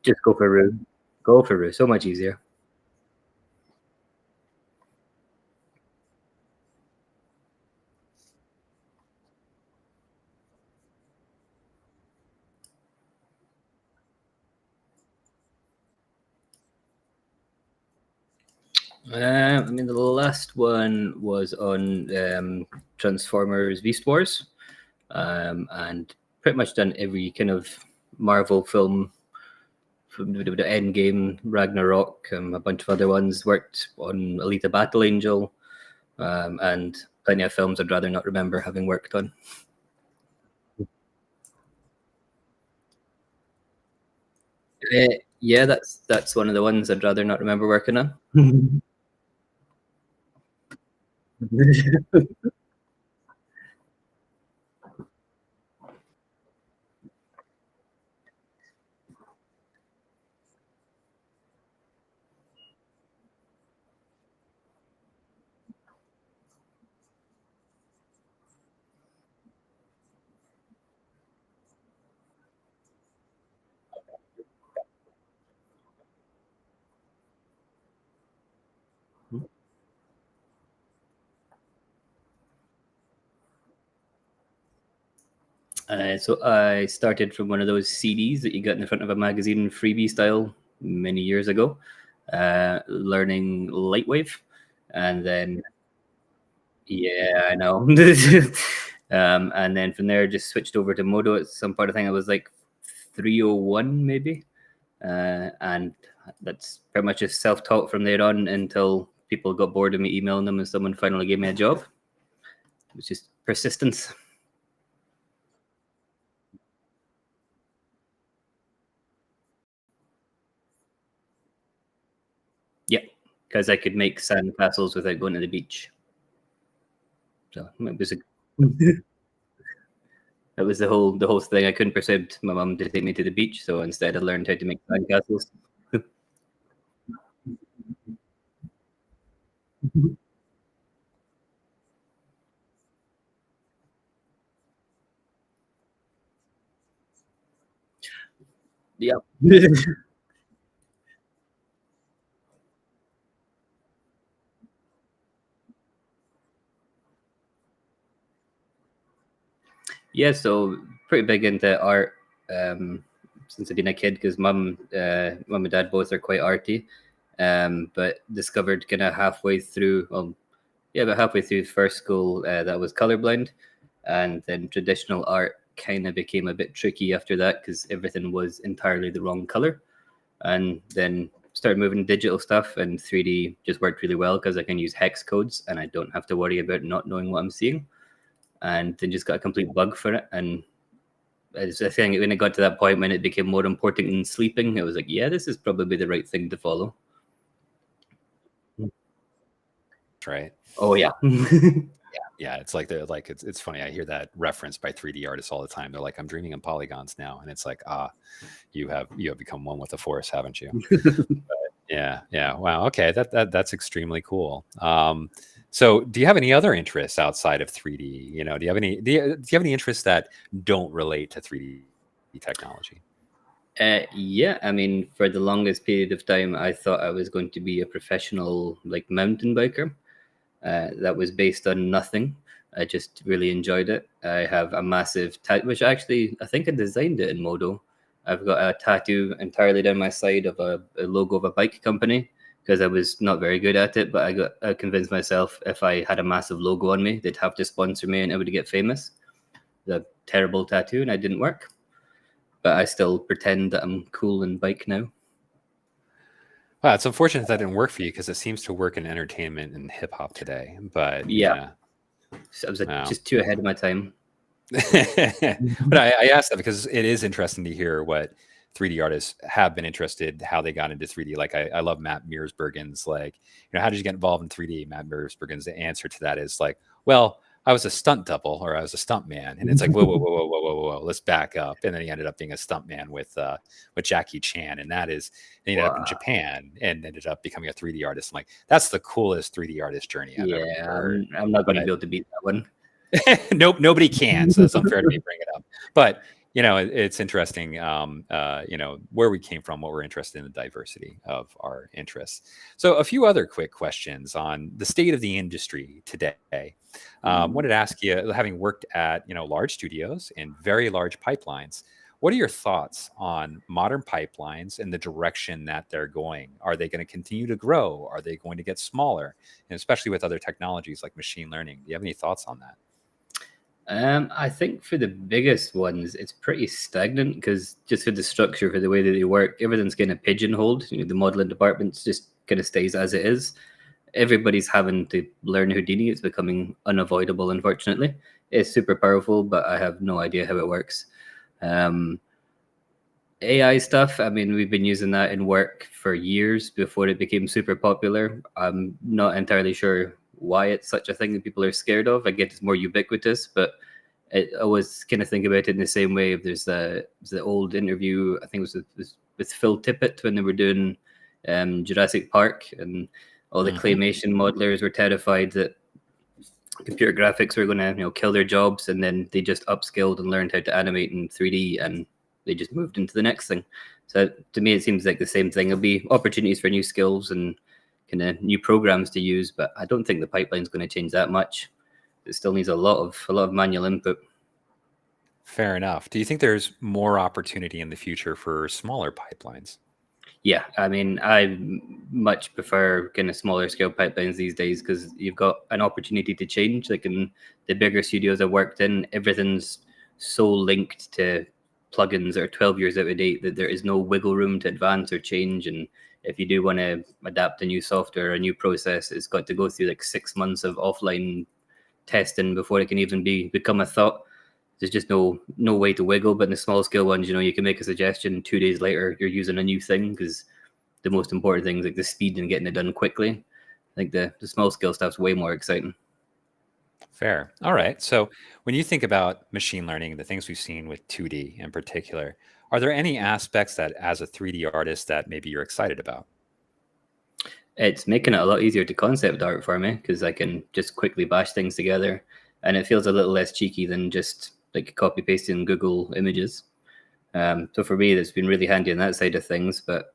Just go for Rue. Go for Rue. So much easier. I mean, the last one was on Transformers Beast Wars, and pretty much done every kind of Marvel film, from the Endgame, Ragnarok, a bunch of other ones. Worked on Alita Battle Angel, and plenty of films I'd rather not remember having worked on. Yeah, that's one of the ones I'd rather not remember working on. So I started from one of those CDs that you got in the front of a magazine, freebie style, many years ago, learning Lightwave, and then yeah, I know. And then from there, just switched over to Modo at some point. I think I was like 301 maybe, and that's pretty much just self-taught from there on until people got bored of me emailing them, and someone finally gave me a job. It was just persistence. Yeah, because I could make sand castles without going to the beach. So it was a that was the whole thing. I couldn't persuade my mum to take me to the beach, so instead I learned how to make sand castles. Yeah. Yeah, so pretty big into art since I've been a kid because mum and dad both are quite arty, but discovered kind of halfway through, about halfway through first school that I was colorblind, and then traditional art kind of became a bit tricky after that because everything was entirely the wrong color, and then started moving digital stuff, and 3D just worked really well because I can use hex codes and I don't have to worry about not knowing what I'm seeing, and then just got a complete bug for it. And I think when it got to that point when it became more important than sleeping, it was like, yeah, this is probably the right thing to follow. Right. Oh yeah. Yeah, it's like it's funny. I hear that reference by 3D artists all the time. They're like, I'm dreaming in polygons now, and it's like, you have become one with the force, haven't you? Yeah. Wow. Okay, that's extremely cool. So, do you have any other interests outside of 3D? You know, do you have any interests that don't relate to 3D technology? Yeah, I mean, for the longest period of time, I thought I was going to be a professional like mountain biker. That was based on nothing. I just really enjoyed it. I have a massive tattoo, which actually I think I designed it in Modo. I've got a tattoo entirely down my side of a logo of a bike company because I was not very good at it. But I convinced myself if I had a massive logo on me, they'd have to sponsor me and I would get famous. The terrible tattoo, and it didn't work. But I still pretend that I'm cool and bike now. Wow, it's unfortunate that didn't work for you because it seems to work in entertainment and hip hop today. But yeah. I was just too ahead of my time. But I asked that because it is interesting to hear what 3D artists have been interested, how they got into 3D. Like I love Matt Mearsbergen's like, how did you get involved in 3D? Matt Mearsbergen's answer to that is like, well, I was a stunt double or I was a stunt man. And it's like, whoa, let's back up. And then he ended up being a stunt man with Jackie Chan. And that is, and he ended up in Japan and ended up becoming a 3D artist. I'm like, that's the coolest 3D artist journey I've ever heard. I'm not going to be able to beat that one. Nope, nobody can. So it's unfair to me bring it up. But it's interesting, where we came from, what we're interested in, the diversity of our interests. So a few other quick questions on the state of the industry today. Wanted to ask you, having worked at, large studios and very large pipelines, what are your thoughts on modern pipelines and the direction that they're going? Are they going to continue to grow? Are they going to get smaller? And especially with other technologies like machine learning. Do you have any thoughts on that? I think for the biggest ones, it's pretty stagnant because just for the structure, for the way that they work, everything's kind of pigeonholed. The modeling department just kind of stays as it is. Everybody's having to learn Houdini. It's becoming unavoidable, unfortunately. It's super powerful, but I have no idea how it works. AI stuff, I mean, we've been using that in work for years before it became super popular. I'm not entirely sure why it's such a thing that people are scared of. I get it's more ubiquitous, but I always kind of think about it in the same way. If there's the old interview, I think it was with Phil Tippett when they were doing Jurassic Park, and all the claymation modelers were terrified that computer graphics were going to kill their jobs, and then they just upskilled and learned how to animate in 3D, and they just moved into the next thing. So to me, it seems like the same thing. There'll be opportunities for new skills and kind of new programs to use, but I don't think the pipeline's going to change that much. It still needs a lot of manual input. Fair enough. Do you think there's more opportunity in the future for smaller pipelines? Yeah, I mean, I much prefer kind of smaller scale pipelines these days because you've got an opportunity to change. Like in the bigger studios I've worked in, everything's so linked to plugins that are 12 years out of date that there is no wiggle room to advance or change. And if you do want to adapt a new software or a new process, it's got to go through like 6 months of offline testing before it can even become a thought. There's just no way to wiggle. But in the small scale ones, you can make a suggestion, 2 days later you're using a new thing, because the most important thing is like the speed and getting it done quickly. I think the small scale stuff's way more exciting. Fair. All right. So when you think about machine learning, the things we've seen with 2D in particular, are there any aspects that as a 3D artist that maybe you're excited about? It's making it a lot easier to concept art for me because I can just quickly bash things together, and it feels a little less cheeky than just like copy pasting Google images. So for me, that's been really handy on that side of things. But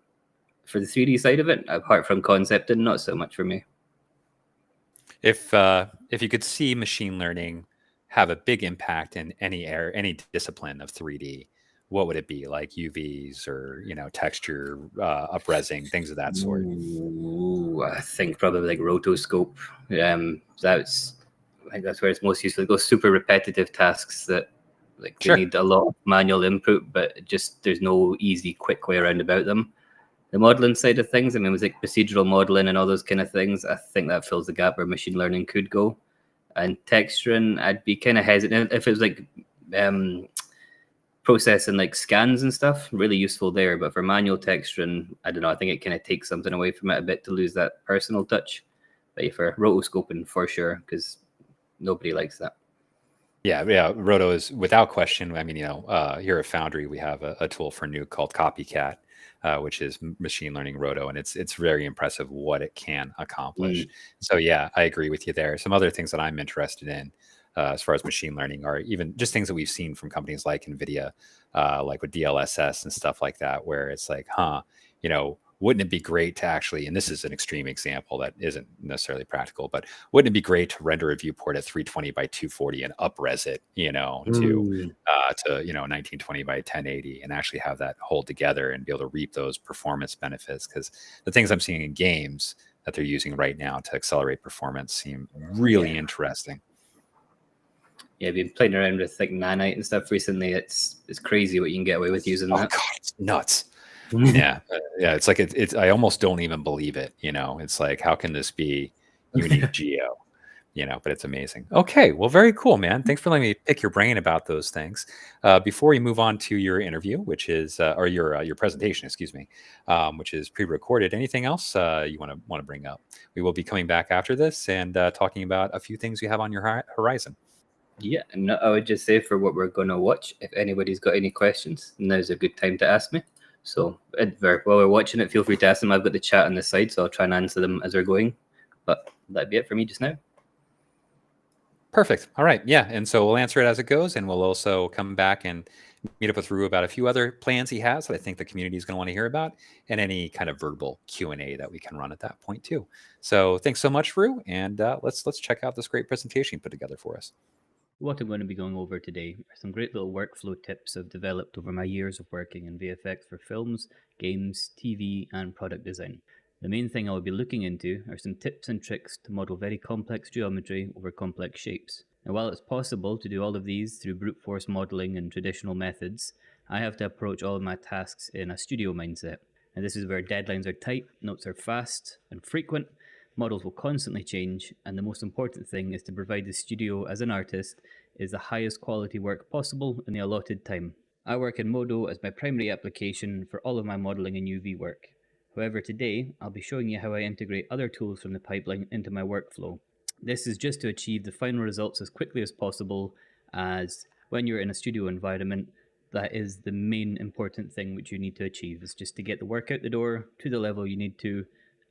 for the 3D side of it, apart from concepting, not so much for me. If you could see machine learning have a big impact in any discipline of 3D, what would it be? Like UVs or texture, upresing, things of that sort? Ooh, I think probably like rotoscope. I think that's where it's most useful. Those super repetitive tasks that they need a lot of manual input, but just there's no easy, quick way around about them. The modeling side of things, I mean, with like procedural modeling and all those kind of things, I think that fills the gap where machine learning could go. And texturing, I'd be kind of hesitant if it was like processing like scans and stuff, really useful there. But for manual texturing, I don't know, I think it kind of takes something away from it a bit to lose that personal touch. But for rotoscoping, for sure, because nobody likes that. Yeah. Roto is without question. I mean, here at Foundry, we have a tool for Nuke called Copycat, which is machine learning Roto, and it's very impressive what it can accomplish. So yeah, I agree with you there. Some other things that I'm interested in as far as machine learning are even just things that we've seen from companies like NVIDIA, like with DLSS and stuff like that, where it's like, wouldn't it be great to actually, and this is an extreme example that isn't necessarily practical, but wouldn't it be great to render a viewport at 320 by 240 and upres it, to 1920 by 1080 and actually have that hold together and be able to reap those performance benefits? Because the things I'm seeing in games that they're using right now to accelerate performance seem really interesting. Yeah, I've been playing around with like nanite and stuff recently. It's crazy what you can get away with using that. Oh God, it's nuts. Yeah. It's like it's. I almost don't even believe it. It's like, how can this be unique geo? But it's amazing. Okay, well, very cool, man. Thanks for letting me pick your brain about those things. Before we move on to your interview, which is or your presentation, excuse me, which is pre-recorded. Anything else you want to bring up? We will be coming back after this and talking about a few things you have on your horizon. Yeah, and I would just say for what we're going to watch, if anybody's got any questions, now's a good time to ask me. So while we're watching it, feel free to ask them. I've got the chat on the side, so I'll try and answer them as we're going. But that'd be it for me just now. Perfect. All right. Yeah. And so we'll answer it as it goes, and we'll also come back and meet up with Rue about a few other plans he has that I think the community is going to want to hear about, and any kind of verbal Q&A that we can run at that point too. So thanks so much, Rue, and let's check out this great presentation you put together for us. What I'm going to be going over today are some great little workflow tips I've developed over my years of working in VFX for films, games, TV, and product design. The main thing I will be looking into are some tips and tricks to model very complex geometry over complex shapes. Now, while it's possible to do all of these through brute force modeling and traditional methods, I have to approach all of my tasks in a studio mindset. And this is where deadlines are tight, notes are fast and frequent, models will constantly change, and the most important thing is to provide the studio as an artist is the highest quality work possible in the allotted time. I work in Modo as my primary application for all of my modeling and UV work. However, today I'll be showing you how I integrate other tools from the pipeline into my workflow. This is just to achieve the final results as quickly as possible, as when you're in a studio environment, that is the main important thing which you need to achieve, is just to get the work out the door to the level you need to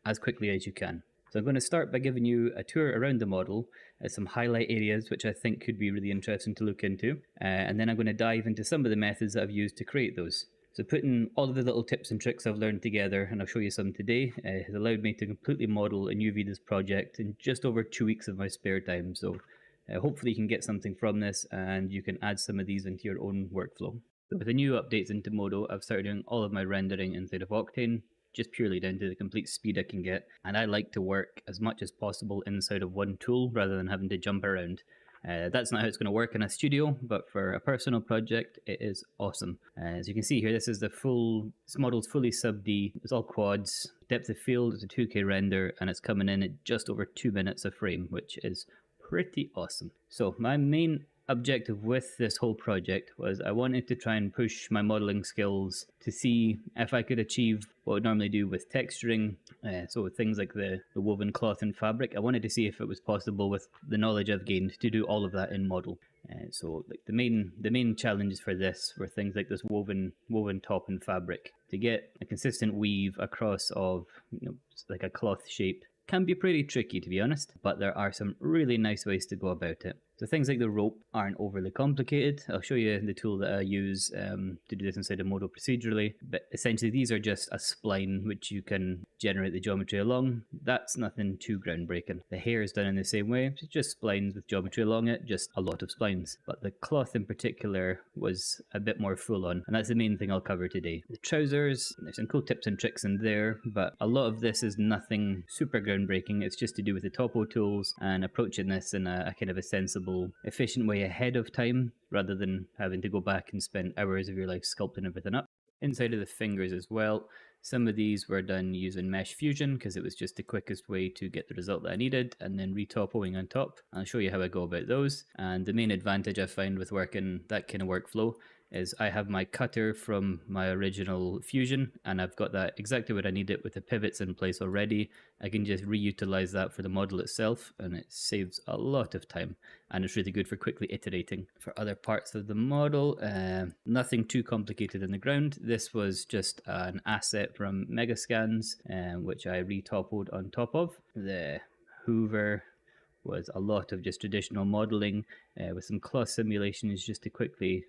as quickly as you can. So I'm going to start by giving you a tour around the model, some highlight areas which I think could be really interesting to look into, and then I'm going to dive into some of the methods that I've used to create those. So putting all of the little tips and tricks I've learned together, and I'll show you some today, has allowed me to completely model and UV this project in just over 2 weeks of my spare time. So hopefully you can get something from this and you can add some of these into your own workflow. So with the new updates into Modo, I've started doing all of my rendering inside of Octane, just purely down to the complete speed I can get. And I like to work as much as possible inside of one tool rather than having to jump around. That's not how it's going to work in a studio, but for a personal project, it is awesome. As you can see here, this model's fully sub D. It's all quads. Depth of field is a 2K render, and it's coming in at just over 2 minutes a frame, which is pretty awesome. So my main objective with this whole project was I wanted to try and push my modeling skills to see if I could achieve what I would normally do with texturing. So with things like the woven cloth and fabric, I wanted to see if it was possible with the knowledge I've gained to do all of that in Model. So like the main challenges for this were things like this woven top and fabric. To get a consistent weave across of like a cloth shape can be pretty tricky, to be honest, but there are some really nice ways to go about it. So things like the rope aren't overly complicated. I'll show you the tool that I use to do this inside of Modo procedurally, but essentially these are just a spline which you can generate the geometry along. That's nothing too groundbreaking. The hair is done in the same way, it's just splines with geometry along it, just a lot of splines. But the cloth in particular was a bit more full on, and that's the main thing I'll cover today. The trousers, there's some cool tips and tricks in there, but a lot of this is nothing super groundbreaking. It's just to do with the topo tools and approaching this in a kind of a sensible, efficient way ahead of time rather than having to go back and spend hours of your life sculpting everything up. Inside of the fingers as well, some of these were done using Mesh Fusion because it was just the quickest way to get the result that I needed, and then retopoing on top. I'll show you how I go about those. And the main advantage I find with working that kind of workflow is I have my cutter from my original Fusion, and I've got that exactly what I need it with the pivots in place already. I can just reutilize that for the model itself, and it saves a lot of time, and it's really good for quickly iterating. For other parts of the model, nothing too complicated in the ground. This was just an asset from Megascans, which I retopoed on top of. The Hoover was a lot of just traditional modeling with some cloth simulations just to quickly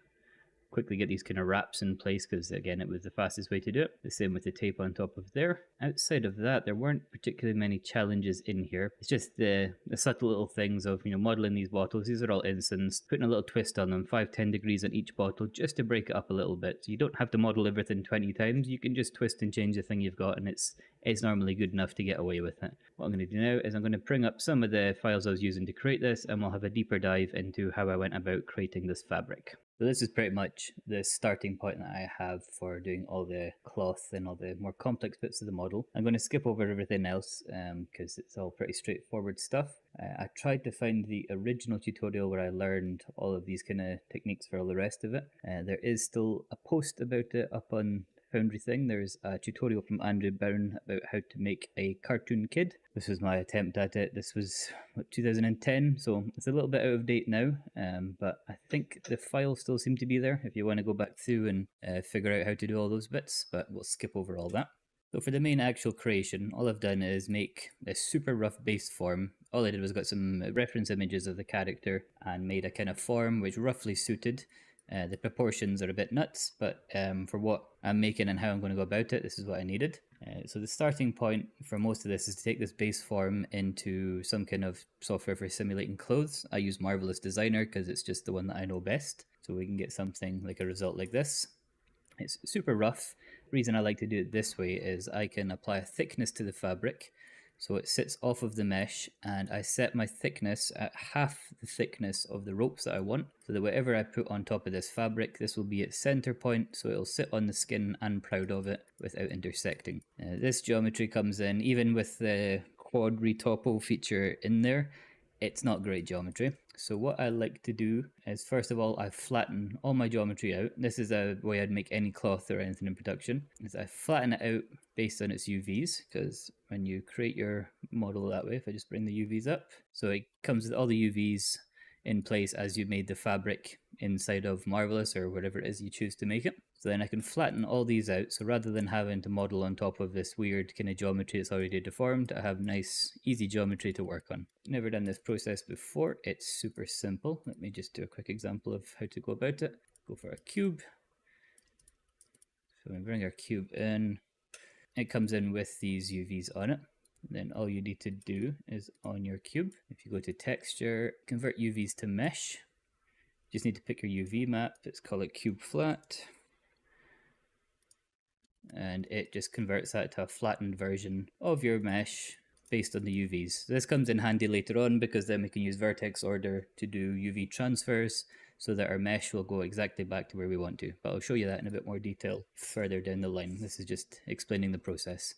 get these kind of wraps in place, because again it was the fastest way to do it. The same with the tape on top of there. Outside of that, there weren't particularly many challenges in here. It's just the subtle little things of modeling these bottles. These are all instanced, putting a little twist on them, 5-10 degrees on each bottle just to break it up a little bit. So you don't have to model everything 20 times. You can just twist and change the thing you've got, and it's normally good enough to get away with it. What I'm going to do now is I'm going to bring up some of the files I was using to create this, and we'll have a deeper dive into how I went about creating this fabric. So this is pretty much the starting point that I have for doing all the cloth and all the more complex bits of the model. I'm going to skip over everything else because it's all pretty straightforward stuff. I tried to find the original tutorial where I learned all of these kind of techniques for all the rest of it. There is still a post about it up on Foundry thing. There's a tutorial from Andrew Brown about how to make a cartoon kid. This was my attempt at it. This was 2010, so it's a little bit out of date now, but I think the files still seem to be there if you want to go back through and figure out how to do all those bits, but we'll skip over all that. So for the main actual creation, all I've done is make a super rough base form. All I did was got some reference images of the character and made a kind of form which roughly suited. The proportions are a bit nuts, but for what I'm making and how I'm going to go about it, this is what I needed. So the starting point for most of this is to take this base form into some kind of software for simulating clothes. I use Marvelous Designer because it's just the one that I know best. So we can get something like a result like this. It's super rough. The reason I like to do it this way is I can apply a thickness to the fabric. So it sits off of the mesh, and I set my thickness at half the thickness of the ropes that I want, so that whatever I put on top of this fabric, this will be its center point, so it'll sit on the skin and proud of it without intersecting. This geometry comes in, even with the quad retopo feature in there, it's not great geometry. So what I like to do is, first of all, I flatten all my geometry out. This is a way I'd make any cloth or anything in production, is I flatten it out based on its UVs, because when you create your model that way, if I just bring the UVs up, so it comes with all the UVs in place as you made the fabric inside of Marvelous or whatever it is you choose to make it. So then I can flatten all these out. So rather than having to model on top of this weird kind of geometry that's already deformed, I have nice, easy geometry to work on. Never done this process before. It's super simple. Let me just do a quick example of how to go about it. Go for a cube. So we bring our cube in. It comes in with these UVs on it. Then all you need to do is on your cube, if you go to texture, convert UVs to mesh. You just need to pick your UV map. Let's call it cube flat. And it just converts that to a flattened version of your mesh based on the UVs. So this comes in handy later on, because then we can use vertex order to do UV transfers so that our mesh will go exactly back to where we want to. But I'll show you that in a bit more detail further down the line. This is just explaining the process.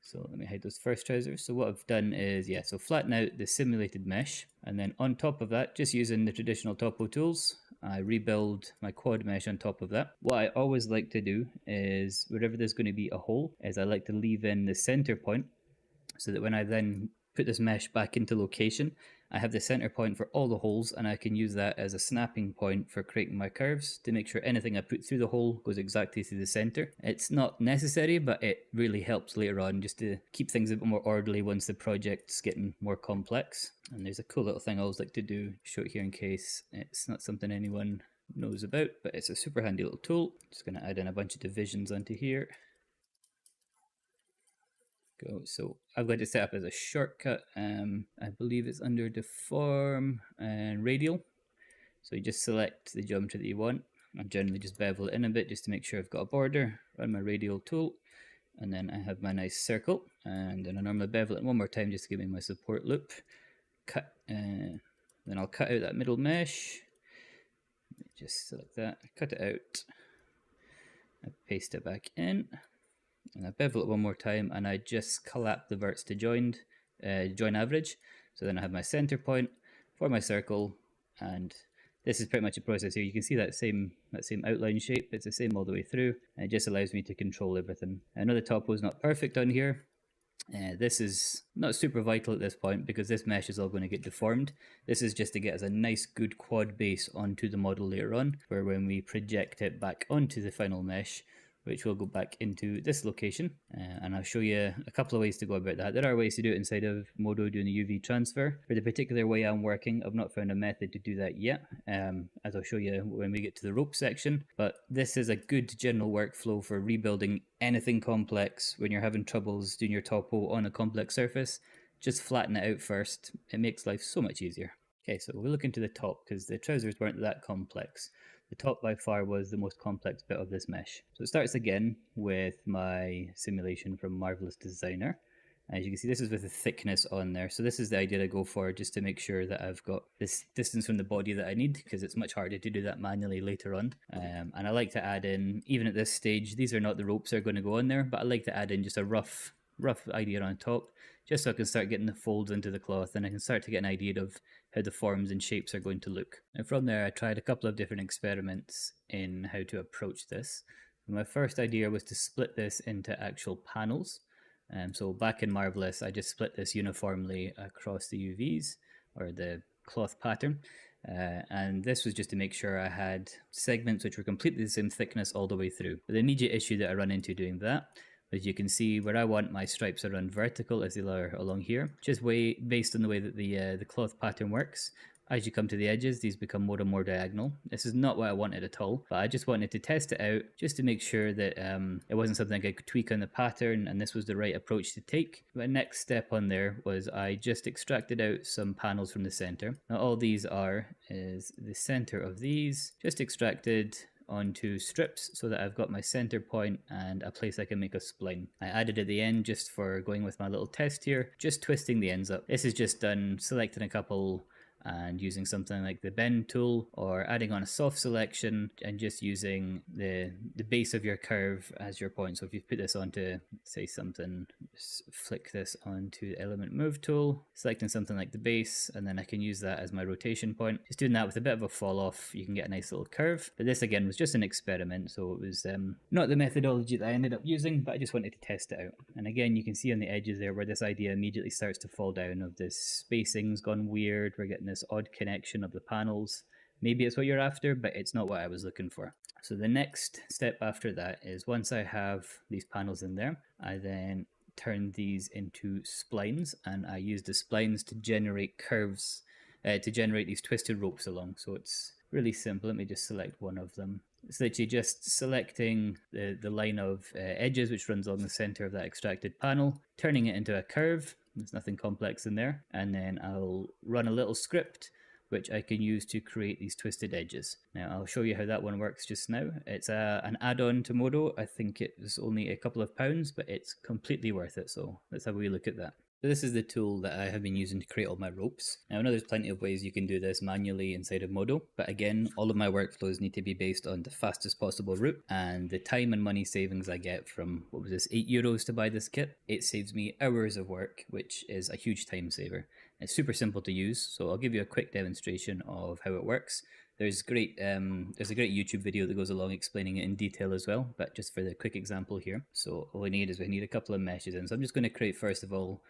So let me hide those first trousers. So what I've done is, so flatten out the simulated mesh, and then on top of that, just using the traditional topo tools, I rebuild my quad mesh on top of that. What I always like to do is, wherever there's going to be a hole, is I like to leave in the center point, so that when I then put this mesh back into location, I have the center point for all the holes, and I can use that as a snapping point for creating my curves to make sure anything I put through the hole goes exactly through the center. It's not necessary, but it really helps later on just to keep things a bit more orderly once the project's getting more complex. And there's a cool little thing I always like to do, show it here in case it's not something anyone knows about, but it's a super handy little tool. Just going to add in a bunch of divisions onto here. So I've got it set up as a shortcut. I believe it's under deform and radial. So you just select the geometry that you want. I generally just bevel it in a bit just to make sure I've got a border. Run my radial tool, and then I have my nice circle. And then I normally bevel it one more time just to give me my support loop. Cut. Then I'll cut out that middle mesh. Just select that, cut it out. I paste it back in. And I bevel it one more time, and I just collapse the verts to join average. So then I have my center point for my circle, and this is pretty much a process here. You can see that same outline shape. It's the same all the way through, and it just allows me to control everything. I know the topo is not perfect on here. This is not super vital at this point, because this mesh is all going to get deformed. This is just to get us a nice good quad base onto the model later on, where when we project it back onto the final mesh, which will go back into this location, and I'll show you a couple of ways to go about that. There are ways to do it inside of Modo doing the UV transfer. For the particular way I'm working, I've not found a method to do that yet, as I'll show you when we get to the rope section, but this is a good general workflow for rebuilding anything complex. When you're having troubles doing your topo on a complex surface, just flatten it out first. It makes life so much easier. Okay, so we'll look into the top, because the trousers weren't that complex. The top by far was the most complex bit of this mesh. So it starts again with my simulation from Marvelous Designer. As you can see, this is with the thickness on there. So this is the idea to go for, just to make sure that I've got this distance from the body that I need, because it's much harder to do that manually later on. And I like to add in, even at this stage, these are not the ropes that are going to go on there, but I like to add in just a rough idea on top, just so I can start getting the folds into the cloth, and I can start to get an idea of how the forms and shapes are going to look. And from there, I tried a couple of different experiments in how to approach this. My first idea was to split this into actual panels. So back in Marvelous, I just split this uniformly across the UVs, or the cloth pattern. And this was just to make sure I had segments which were completely the same thickness all the way through. But the immediate issue that I run into doing that As you can see, where I want my stripes to run vertical as they are along here, just based on the way that the cloth pattern works. As you come to the edges, these become more diagonal. This is not what I wanted at all, but I just wanted to test it out just to make sure that it wasn't something I could tweak on the pattern and this was the right approach to take. The next step on there was I just extracted out some panels from the center. Now all these is the center of these, just extracted onto strips so that I've got my center point and a place I can make a spline. I added at the end just for going with my little test here, just twisting the ends up. This is just done selecting a couple and using something like the bend tool, or adding on a soft selection and just using the base of your curve as your point. So if you put this onto, say something, just flick this onto the element move tool, selecting something like the base, and then I can use that as my rotation point. Just doing that with a bit of a fall off, you can get a nice little curve. But this again was just an experiment, so it was not the methodology that I ended up using, but I just wanted to test it out. And again, you can see on the edges there where this idea immediately starts to fall down of this spacing's gone weird, we're getting this odd connection of the panels. Maybe it's what you're after, but it's not what I was looking for. So the next step after that is once I have these panels in there, I then turn these into splines, and I use the splines to generate curves, to generate these twisted ropes along. So it's really simple. Let me just select one of them. It's literally just selecting the line of edges which runs along the center of that extracted panel, turning it into a curve. There's nothing complex in there. And then I'll run a little script which I can use to create these twisted edges. Now I'll show you how that one works just now. It's an add-on to Modo. I think it was only a couple of pounds, but it's completely worth it. So let's have a wee look at that. So this is the tool that I have been using to create all my ropes. Now I know there's plenty of ways you can do this manually inside of Modo, but again, all of my workflows need to be based on the fastest possible route, and the time and money savings I get from, what was this, €8 to buy this kit? It saves me hours of work, which is a huge time saver. It's super simple to use, so I'll give you a quick demonstration of how it works. There's a great YouTube video that goes along explaining it in detail as well, but just for the quick example here. So all we need is a couple of meshes in. So I'm just going to create, first of all,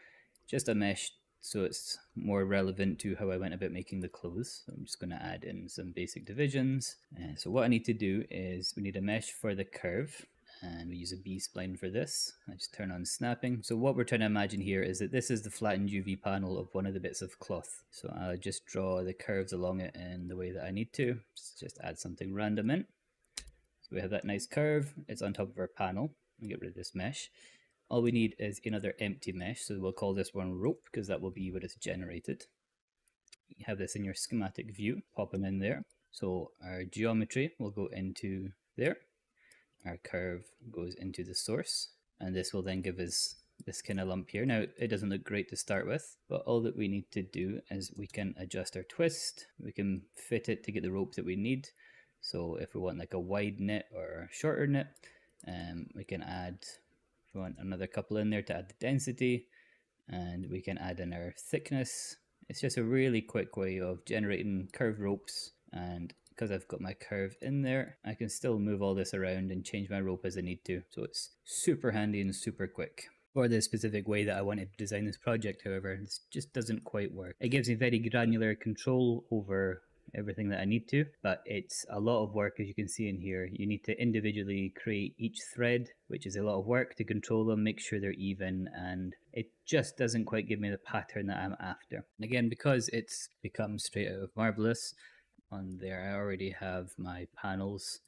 just a mesh so it's more relevant to how I went about making the clothes. So I'm just going to add in some basic divisions. So what I need to do is we need a mesh for the curve, and we use a B-spline for this. I just turn on snapping. So what we're trying to imagine here is that this is the flattened UV panel of one of the bits of cloth. So I'll just draw the curves along it in the way that I need to. Just add something random in. So we have that nice curve. It's on top of our panel. I'll get rid of this mesh. All we need is another empty mesh, so we'll call this one rope because that will be what is generated. You have this in your schematic view, pop them in there. So our geometry will go into there. Our curve goes into the source, and this will then give us this kind of lump here. Now, it doesn't look great to start with, but all that we need to do is we can adjust our twist. We can fit it to get the rope that we need. So if we want like a wide knit or a shorter knit, we can add, if we want another couple in there to add the density, and we can add in our thickness. It's just a really quick way of generating curved ropes, and because I've got my curve in there, I can still move all this around and change my rope as I need to. So it's super handy and super quick. For the specific way that I wanted to design this project, however, this just doesn't quite work. It gives me very granular control over everything that I need to, but it's a lot of work. As you can see in here, you need to individually create each thread, which is a lot of work to control them, make sure they're even, and it just doesn't quite give me the pattern that I'm after. And again, because it's become straight out of Marvelous, on there I already have my panels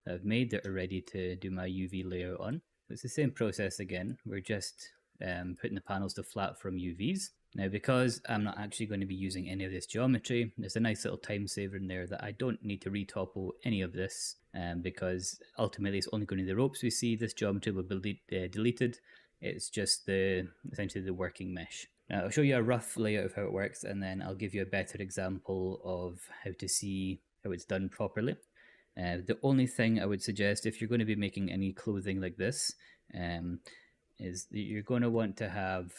that I've made that are ready to do my UV layout on. It's the same process again. We're just putting the panels to flat from UVs. Now, because I'm not actually going to be using any of this geometry, there's a nice little time saver in there that I don't need to retopple any of this, because ultimately it's only going to be the ropes we see. This geometry will be deleted. It's just essentially the working mesh. Now, I'll show you a rough layout of how it works, and then I'll give you a better example of how to see how it's done properly. The only thing I would suggest if you're going to be making any clothing like this is that you're going to want to have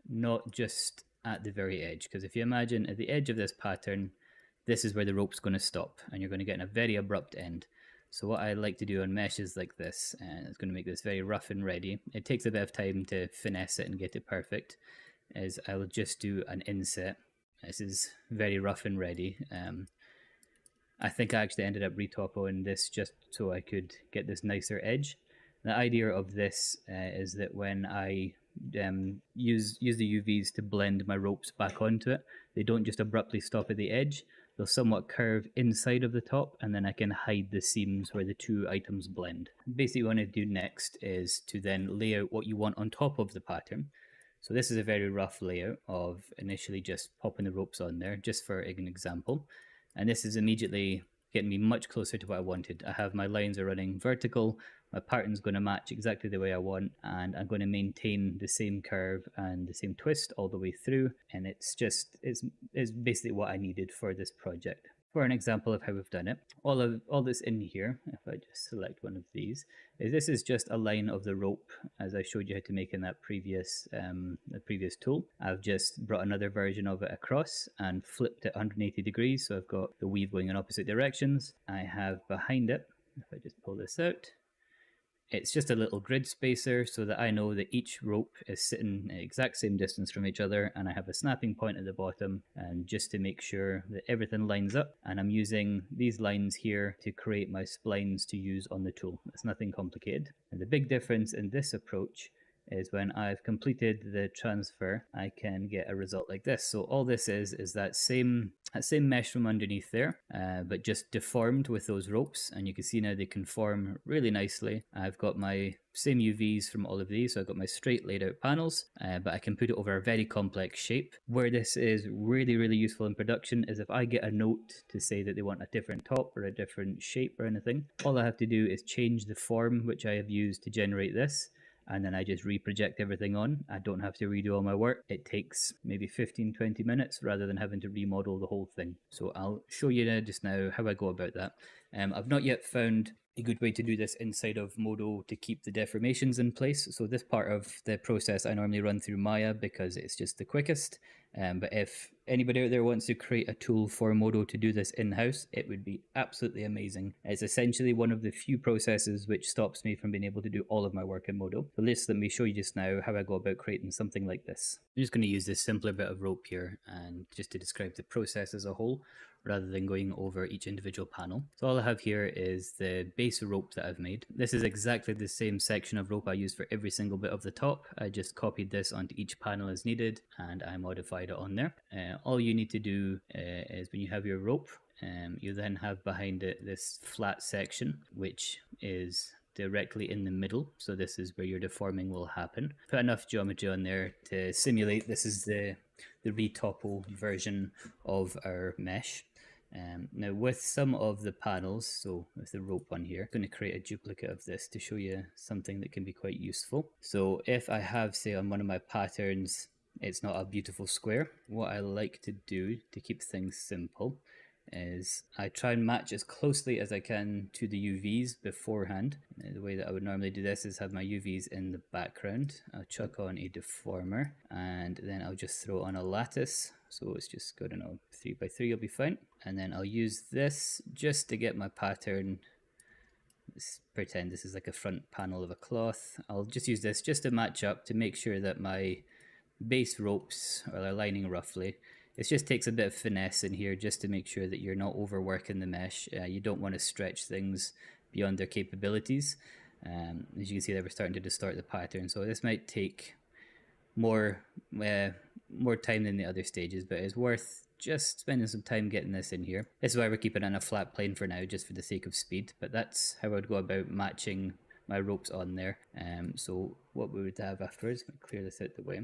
not just at the very edge, because if you imagine at the edge of this pattern, this is where the rope's going to stop, and you're going to get a very abrupt end. So what I like to do on meshes like this, and it's going to make this very rough and ready. It takes a bit of time to finesse it and get it perfect. Is I will just do an inset. This is very rough and ready. I think I actually ended up retopping this just so I could get this nicer edge. The idea of this is that when I use the UVs to blend my ropes back onto it, they don't just abruptly stop at the edge. They'll somewhat curve inside of the top, and then I can hide the seams where the two items blend. Basically, what I want to do next is to then lay out what you want on top of the pattern. So this is a very rough layout of initially just popping the ropes on there, just for an example. And this is immediately getting me much closer to what I wanted. I have my lines are running vertical, my pattern's going to match exactly the way I want, and I'm going to maintain the same curve and the same twist all the way through. And it's basically what I needed for this project. For an example of how we've done it, all this in here, if I just select one of these, this is just a line of the rope as I showed you how to make in that previous tool. I've just brought another version of it across and flipped it 180 degrees, so I've got the weave going in opposite directions. I have behind it, if I just pull this out, it's just a little grid spacer so that I know that each rope is sitting at the exact same distance from each other, and I have a snapping point at the bottom, and just to make sure that everything lines up. And I'm using these lines here to create my splines to use on the tool. It's nothing complicated. And the big difference in this approach is when I've completed the transfer, I can get a result like this. So all this is that same mesh from underneath there, but just deformed with those ropes. And you can see now they conform really nicely. I've got my same UVs from all of these, so I've got my straight laid out panels, but I can put it over a very complex shape. Where this is really, really useful in production is if I get a note to say that they want a different top or a different shape or anything, all I have to do is change the form which I have used to generate this, and then I just reproject everything on. I don't have to redo all my work. It takes maybe 15-20 minutes rather than having to remodel the whole thing. So I'll show you just now how I go about that. I've not yet found a good way to do this inside of Modo to keep the deformations in place. So this part of the process I normally run through Maya because it's just the quickest. But if anybody out there wants to create a tool for Modo to do this in-house, it would be absolutely amazing. It's essentially one of the few processes which stops me from being able to do all of my work in Modo. So let me show you just now how I go about creating something like this. I'm just going to use this simpler bit of rope here and just to describe the process as a whole, rather than going over each individual panel. So all I have here is the base rope that I've made. This is exactly the same section of rope I use for every single bit of the top. I just copied this onto each panel as needed and I modified it on there. All you need to do is when you have your rope, you then have behind it this flat section, which is directly in the middle. So this is where your deforming will happen. Put enough geometry on there to simulate this is the retopo version of our mesh. Now with some of the panels, so with the rope one here, I'm going to create a duplicate of this to show you something that can be quite useful. So if I have, say on one of my patterns, it's not a beautiful square, what I like to do to keep things simple is I try and match as closely as I can to the UVs beforehand. The way that I would normally do this is have my UVs in the background. I'll chuck on a deformer and then I'll just throw on a lattice. So it's just good, 3x3 will be fine. And then I'll use this just to get my pattern. Let's pretend this is like a front panel of a cloth. I'll just use this just to match up to make sure that my base ropes are aligning roughly. It just takes a bit of finesse in here just to make sure that you're not overworking the mesh. You don't want to stretch things beyond their capabilities. As you can see, they were starting to distort the pattern. So this might take more time than the other stages, but it's worth just spending some time getting this in here. This is why we're keeping it on a flat plane for now, just for the sake of speed. But that's how I would go about matching my ropes on there. So what we would have afterwards, I'm going to clear this out the way,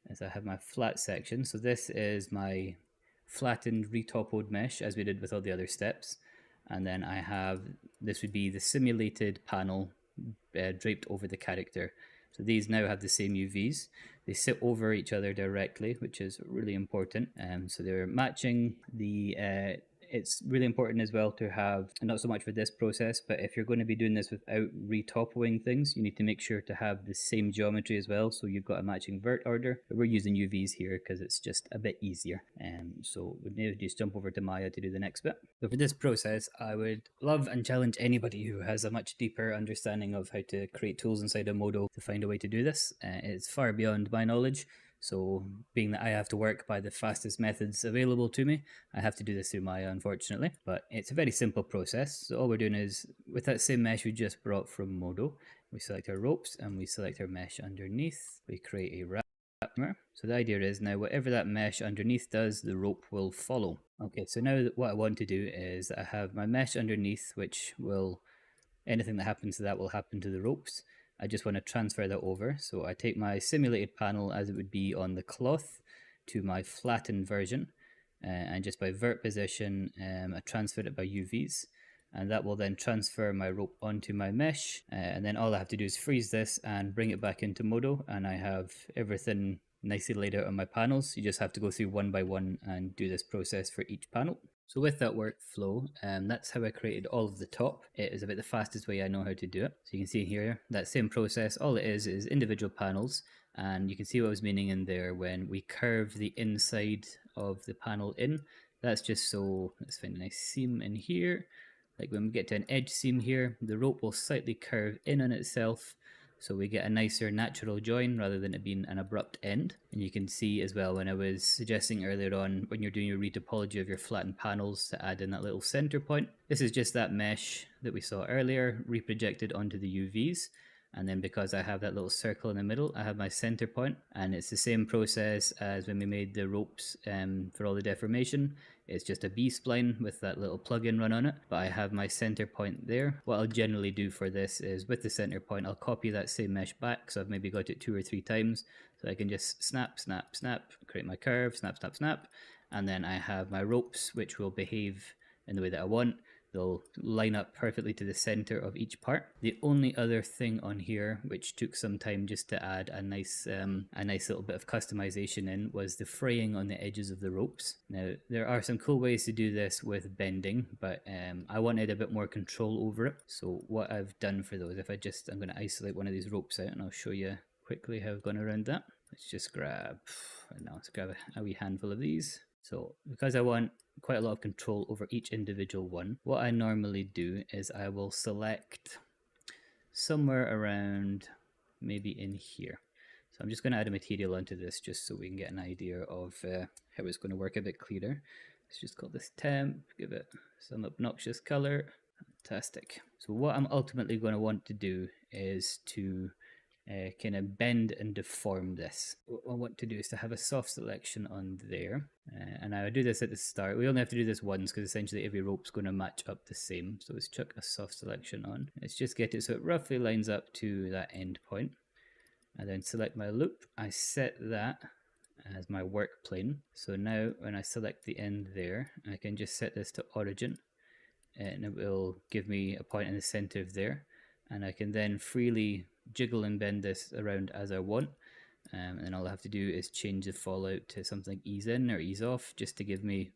is I have my flat section. So this is my flattened retopoed mesh as we did with all the other steps. And then I have, this would be the simulated panel draped over the character. So these now have the same UVs. They sit over each other directly, which is really important. So they're matching the it's really important as well to have, and not so much for this process, but if you're going to be doing this without retopoing things, you need to make sure to have the same geometry as well. So you've got a matching vert order, but we're using UVs here because it's just a bit easier. So we need to just jump over to Maya to do the next bit. So for this process, I would love and challenge anybody who has a much deeper understanding of how to create tools inside of Modo to find a way to do this. It's far beyond my knowledge. So being that I have to work by the fastest methods available to me, I have to do this through Maya, unfortunately. But it's a very simple process. So all we're doing is, with that same mesh we just brought from Modo, we select our ropes and we select our mesh underneath. We create a wrap. So the idea is now whatever that mesh underneath does, the rope will follow. Okay, so now what I want to do is I have my mesh underneath, which will, anything that happens to that will happen to the ropes. I just want to transfer that over. So I take my simulated panel as it would be on the cloth to my flattened version. And just by vert position, I transferred it by UVs. And that will then transfer my rope onto my mesh. And then all I have to do is freeze this and bring it back into Modo. And I have everything nicely laid out on my panels. You just have to go through one by one and do this process for each panel. So with that workflow, that's how I created all of the top. It is about the fastest way I know how to do it. So you can see here, that same process, all it is individual panels. And you can see what I was meaning in there when we curve the inside of the panel in. That's just so, let's find a nice seam in here. Like when we get to an edge seam here, the rope will slightly curve in on itself, so we get a nicer natural join rather than it being an abrupt end. And you can see as well when I was suggesting earlier on when you're doing your retopology of your flattened panels to add in that little center point. This is just that mesh that we saw earlier reprojected onto the UVs. And then because I have that little circle in the middle, I have my center point, and it's the same process as when we made the ropes for all the deformation. It's just a B-spline with that little plug-in run on it, but I have my center point there. What I'll generally do for this is with the center point, I'll copy that same mesh back, so I've maybe got it 2 or 3 times, so I can just snap, snap, snap, create my curve, snap, snap, snap, and then I have my ropes which will behave in the way that I want. They'll line up perfectly to the center of each part. The only other thing on here, which took some time just to add a nice little bit of customization in, was the fraying on the edges of the ropes. Now, there are some cool ways to do this with bending, but I wanted a bit more control over it. So what I've done for those, I'm going to isolate one of these ropes out and I'll show you quickly how I've gone around that. Let's grab a wee handful of these. So because I want quite a lot of control over each individual one, what I normally do is I will select somewhere around maybe in here. So I'm just going to add a material onto this just so we can get an idea of how it's going to work a bit clearer. Let's just call this temp, give it some obnoxious color. Fantastic. So what I'm ultimately going to want to do is to kind of bend and deform this. What I want to do is to have a soft selection on there, and I would do this at the start. We only have to do this once because essentially every rope's going to match up the same. So let's chuck a soft selection on. Let's just get it so it roughly lines up to that end point, and then select my loop. I set that as my work plane. So now when I select the end there, I can just set this to origin, and it will give me a point in the center of there, and I can then freely jiggle and bend this around as I want, and then all I have to do is change the fallout to something ease in or ease off just to give me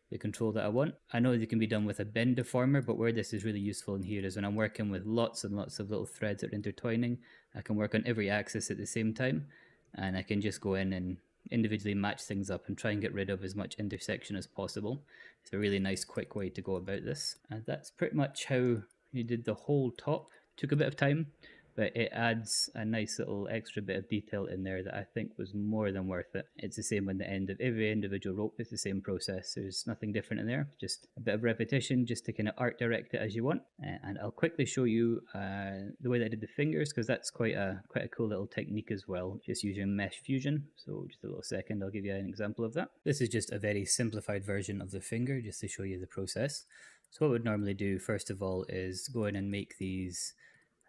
the control that I want. I know it can be done with a bend deformer, but where this is really useful in here is when I'm working with lots and lots of little threads that are intertwining. I can work on every axis at the same time, and I can just go in and individually match things up and try and get rid of as much intersection as possible. It's a really nice quick way to go about this, and that's pretty much how you did the whole top. Took a bit of time, but it adds a nice little extra bit of detail in there that I think was more than worth it. It's the same on the end of every individual rope. It's the same process. There's nothing different in there, just a bit of repetition just to kind of art direct it as you want. And I'll quickly show you the way that I did the fingers, because that's quite a cool little technique as well, just using mesh fusion. So just a little second, I'll give you an example of that. This is just a very simplified version of the finger just to show you the process. So what we'd normally do first of all is go in and make these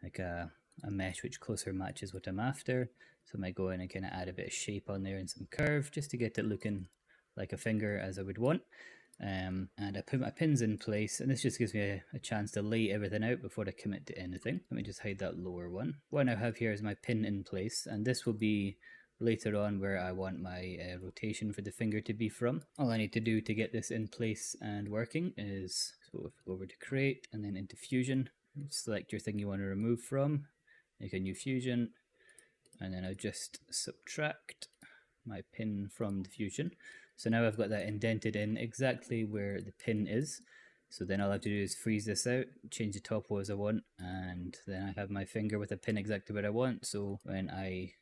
like a mesh which closer matches what I'm after. So I might go in and kind of add a bit of shape on there and some curve just to get it looking like a finger as I would want. And I put my pins in place, and this just gives me a chance to lay everything out before I commit to anything. Let me just hide that lower one. What I now have here is my pin in place, and this will be later on where I want my rotation for the finger to be from. All I need to do to get this in place and working is, so if we go over to create and then into fusion, select your thing you want to remove from, make a new fusion, and then I just subtract my pin from the fusion. So now I've got that indented in exactly where the pin is. So then all I have to do is freeze this out, change the topo as I want, and then I have my finger with a pin exactly where I want. So when I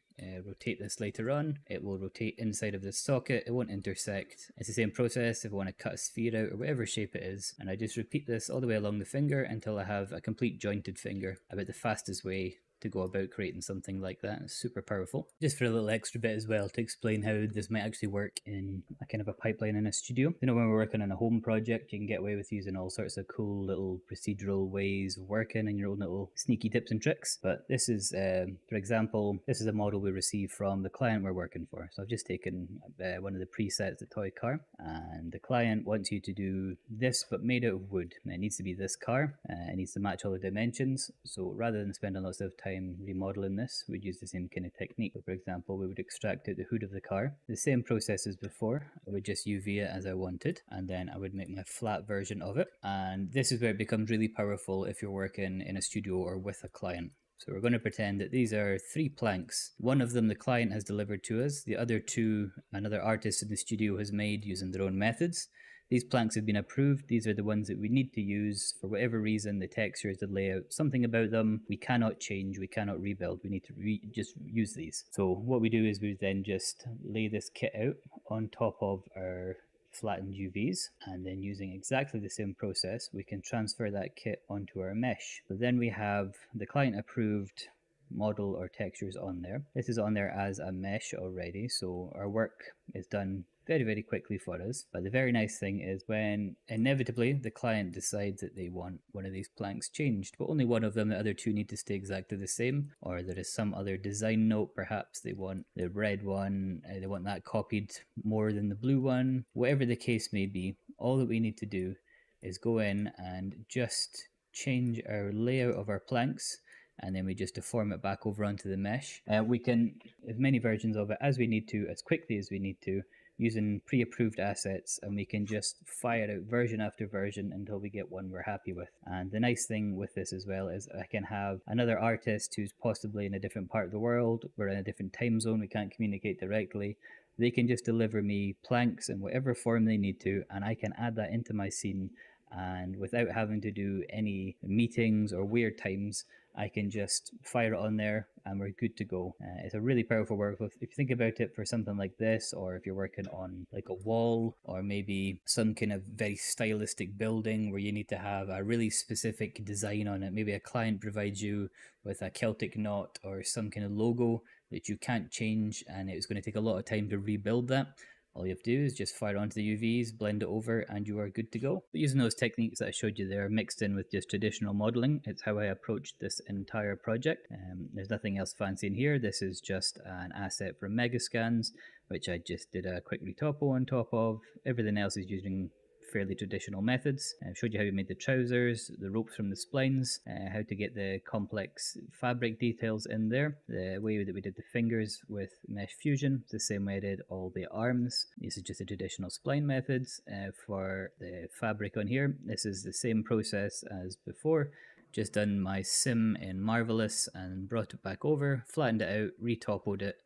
rotate this later on, it will rotate inside of this socket, it won't intersect. It's the same process if I want to cut a sphere out or whatever shape it is, and I just repeat this all the way along the finger until I have a complete jointed finger. About the fastest way to go about creating something like that. It's super powerful. Just for a little extra bit as well to explain how this might actually work in a kind of a pipeline in a studio. You know, when we're working on a home project, you can get away with using all sorts of cool little procedural ways of working and your own little sneaky tips and tricks. But this is, for example, this is a model we received from the client we're working for. So I've just taken one of the presets, the toy car, and the client wants you to do this but made out of wood. It needs to be this car. It needs to match all the dimensions. So rather than spending lots of time remodeling this, we'd use the same kind of technique. So for example, we would extract out the hood of the car. The same process as before. I would just UV it as I wanted, and then I would make my flat version of it. And this is where it becomes really powerful if you're working in a studio or with a client. So we're going to pretend that these are 3 planks. One of them the client has delivered to us. The other 2 another artist in the studio has made using their own methods. These planks have been approved. These are the ones that we need to use for whatever reason, the textures, the layout, something about them we cannot change, we cannot rebuild. We need to just use these. So what we do is we then just lay this kit out on top of our flattened UVs, and then using exactly the same process we can transfer that kit onto our mesh. So then we have the client approved model or textures on there. This is on there as a mesh already, so our work is done very, very quickly for us. But the very nice thing is when inevitably the client decides that they want one of these planks changed, but only one of them, the other 2 need to stay exactly the same, or there is some other design note, perhaps they want the red one, they want that copied more than the blue one, whatever the case may be, all that we need to do is go in and just change our layout of our planks, and then we just deform it back over onto the mesh. We can have many versions of it as we need to, as quickly as we need to, using pre-approved assets, and we can just fire out version after version until we get one we're happy with. And the nice thing with this as well is I can have another artist who's possibly in a different part of the world, we're in a different time zone, we can't communicate directly. They can just deliver me planks in whatever form they need to, and I can add that into my scene, and without having to do any meetings or weird times, I can just fire it on there and we're good to go. It's a really powerful workflow. If you think about it for something like this, or if you're working on like a wall, or maybe some kind of very stylistic building where you need to have a really specific design on it, maybe a client provides you with a Celtic knot or some kind of logo that you can't change, and it's going to take a lot of time to rebuild that. All you have to do is just fire onto the UVs, blend it over, and you are good to go. But using those techniques that I showed you there, mixed in with just traditional modeling, it's how I approached this entire project. There's nothing else fancy in here. This is just an asset from Megascans, which I just did a quick retopo on top of. Everything else is using fairly traditional methods. I showed you how we made the trousers, the ropes from the splines, how to get the complex fabric details in there, the way that we did the fingers with Mesh Fusion, the same way I did all the arms. This is just the traditional spline methods. For the fabric on here, this is the same process as before, just done my sim in Marvelous and brought it back over, flattened it out, retopoed it,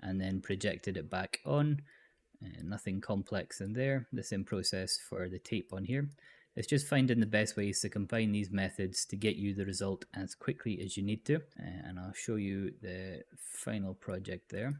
and then projected it back on. Nothing complex in there. The same process for the tape on here. It's just finding the best ways to combine these methods to get you the result as quickly as you need to. And I'll show you the final project there.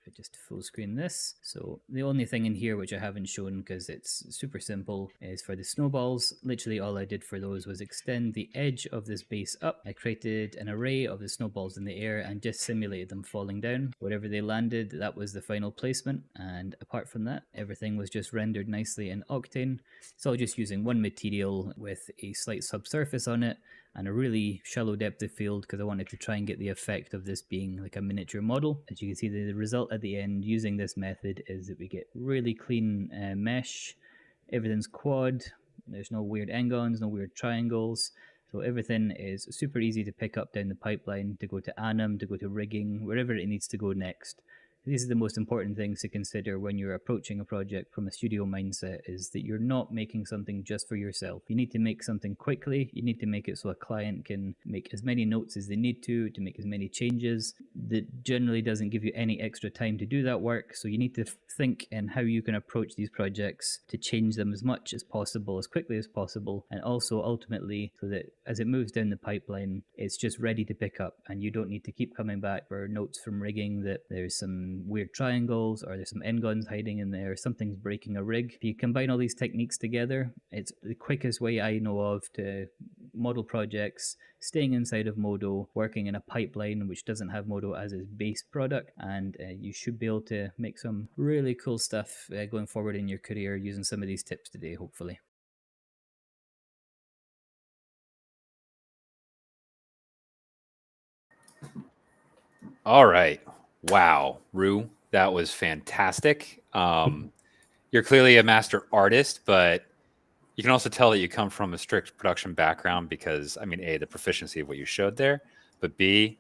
If I just full screen this. So the only thing in here which I haven't shown because it's super simple is for the snowballs. Literally all I did for those was extend the edge of this base up. I created an array of the snowballs in the air and just simulated them falling down. Wherever they landed, that was the final placement. And apart from that, everything was just rendered nicely in Octane. It's all just using one material with a slight subsurface on it and a really shallow depth of field because I wanted to try and get the effect of this being like a miniature model. As you can see, the result at the end using this method is that we get really clean mesh. Everything's quad. There's no weird n-gons, no weird triangles. So everything is super easy to pick up down the pipeline, to go to anim, to go to rigging, wherever it needs to go next. These are the most important things to consider when you're approaching a project from a studio mindset, is that you're not making something just for yourself. You need to make something quickly. You need to make it so a client can make as many notes as they need to make as many changes. That generally doesn't give you any extra time to do that work. So you need to think in how you can approach these projects to change them as much as possible, as quickly as possible, and also ultimately so that as it moves down the pipeline, it's just ready to pick up and you don't need to keep coming back for notes from rigging that there's some weird triangles or there's some n-gons hiding in there, something's breaking a rig. If you combine all these techniques together, it's the quickest way I know of to model projects, staying inside of Modo, working in a pipeline which doesn't have Modo as its base product, and you should be able to make some really cool stuff going forward in your career using some of these tips today, hopefully. All right. Wow, Rue, that was fantastic. You're clearly a master artist, but you can also tell that you come from a strict production background because, I mean, A, the proficiency of what you showed there, but B,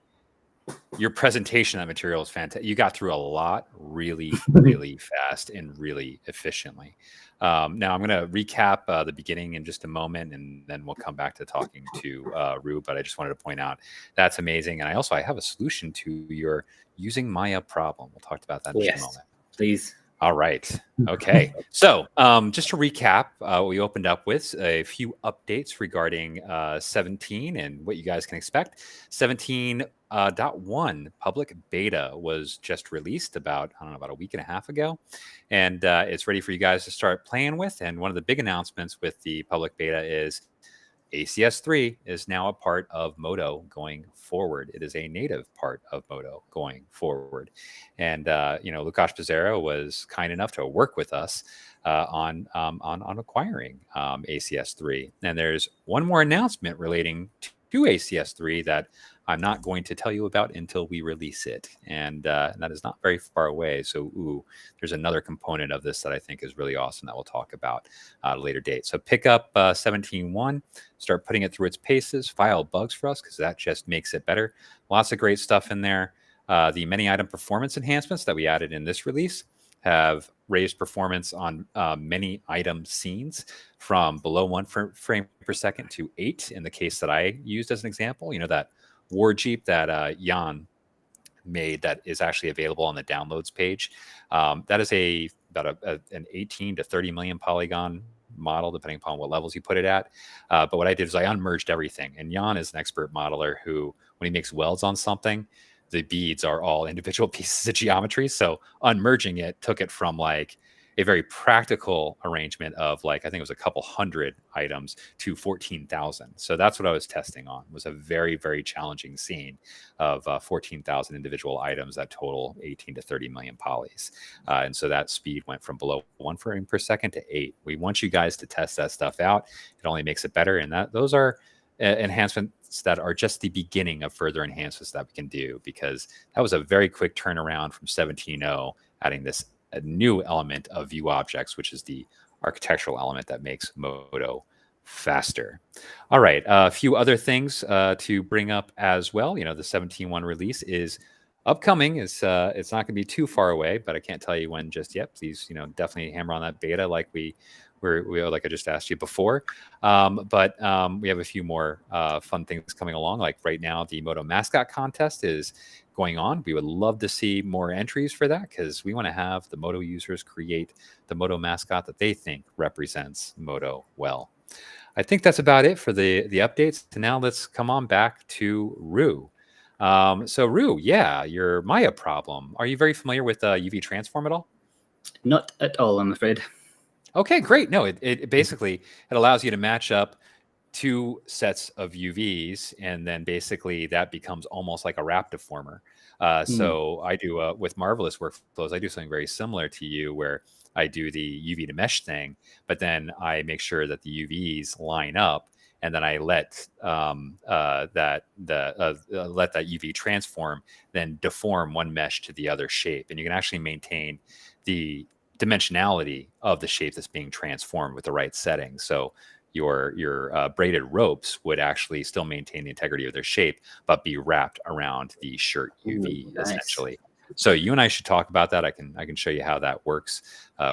your presentation of that material is fantastic. You got through a lot really, really fast and really efficiently. Now I'm going to recap the beginning in just a moment, and then we'll come back to talking to Rue. But I just wanted to point out that's amazing. And I have a solution to your using Maya problem. We'll talk about that in just a moment. Please. All right. Okay. So just to recap, we opened up with a few updates regarding 17 and what you guys can expect. 17.1 public beta was just released about a week and a half ago. And it's ready for you guys to start playing with. And one of the big announcements with the public beta is ACS3 is now a part of Moto going forward. It is a native part of Moto going forward. And, Lukasz Pizarro was kind enough to work with us on acquiring ACS3. And there's one more announcement relating to ACS3 that I'm not going to tell you about until we release it. And that is not very far away. So, there's another component of this that I think is really awesome that we'll talk about at a later date. So pick up 17.1, start putting it through its paces, file bugs for us because that just makes it better. Lots of great stuff in there. The many item performance enhancements that we added in this release have raised performance on many item scenes from below 1 frame per second to 8 in the case that I used as an example. That war jeep that Jan made that is actually available on the downloads page. That is about an 18 to 30 million polygon model, depending upon what levels you put it at. But what I did is I unmerged everything. And Jan is an expert modeler who, when he makes welds on something, the beads are all individual pieces of geometry. So unmerging it took it from like a very practical arrangement of I think it was a couple hundred items to 14,000. So that's what I was testing on. It was a very, very challenging scene of 14,000 individual items that total 18 to 30 million polys. And so that speed went from below 1 frame per second to 8. We want you guys to test that stuff out. It only makes it better. And those are enhancements that are just the beginning of further enhancements that we can do, because that was a very quick turnaround from 17.0, adding this a new element of view objects, which is the architectural element that makes Moto faster. All right, a few other things to bring up as well. The 17.1 release is upcoming. It's not going to be too far away, but I can't tell you when just yet. Please, definitely hammer on that beta like we like I just asked you before. But we have a few more fun things coming along. Like right now, the Moto mascot contest is going on. We would love to see more entries for that because we want to have the Moto users create the Moto mascot that they think represents Moto well. I think that's about it for the updates. So now let's come on back to Rue. So Rue, yeah, your Maya problem. Are you very familiar with UV transform at all? Not at all, I'm afraid. Okay, great. No, it basically it allows you to match up two sets of UVs, and then basically that becomes almost like a wrap deformer. So I do with Marvelous workflows, I do something very similar to you, where I do the UV to mesh thing, but then I make sure that the UVs line up, and then I let that UV transform then deform one mesh to the other shape, and you can actually maintain the dimensionality of the shape that's being transformed with the right settings. So your braided ropes would actually still maintain the integrity of their shape, but be wrapped around the shirt UV essentially. So you and I should talk about that. I can show you how that works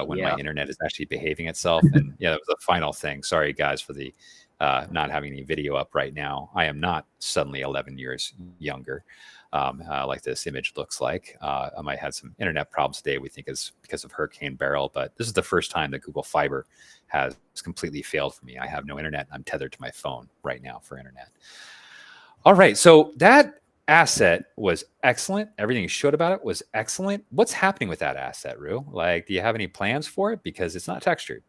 when my internet is actually behaving itself. And yeah, that was the final thing. Sorry guys for the not having any video up right now. I am not suddenly 11 years younger. Like this image looks like. I might have some internet problems today. We think is because of Hurricane Beryl, but this is the first time that Google Fiber has completely failed for me. I have no internet. I'm tethered to my phone right now for internet. All right, so that asset was excellent. Everything you showed about it was excellent. What's happening with that asset, Rue? Like, do you have any plans for it? Because it's not textured.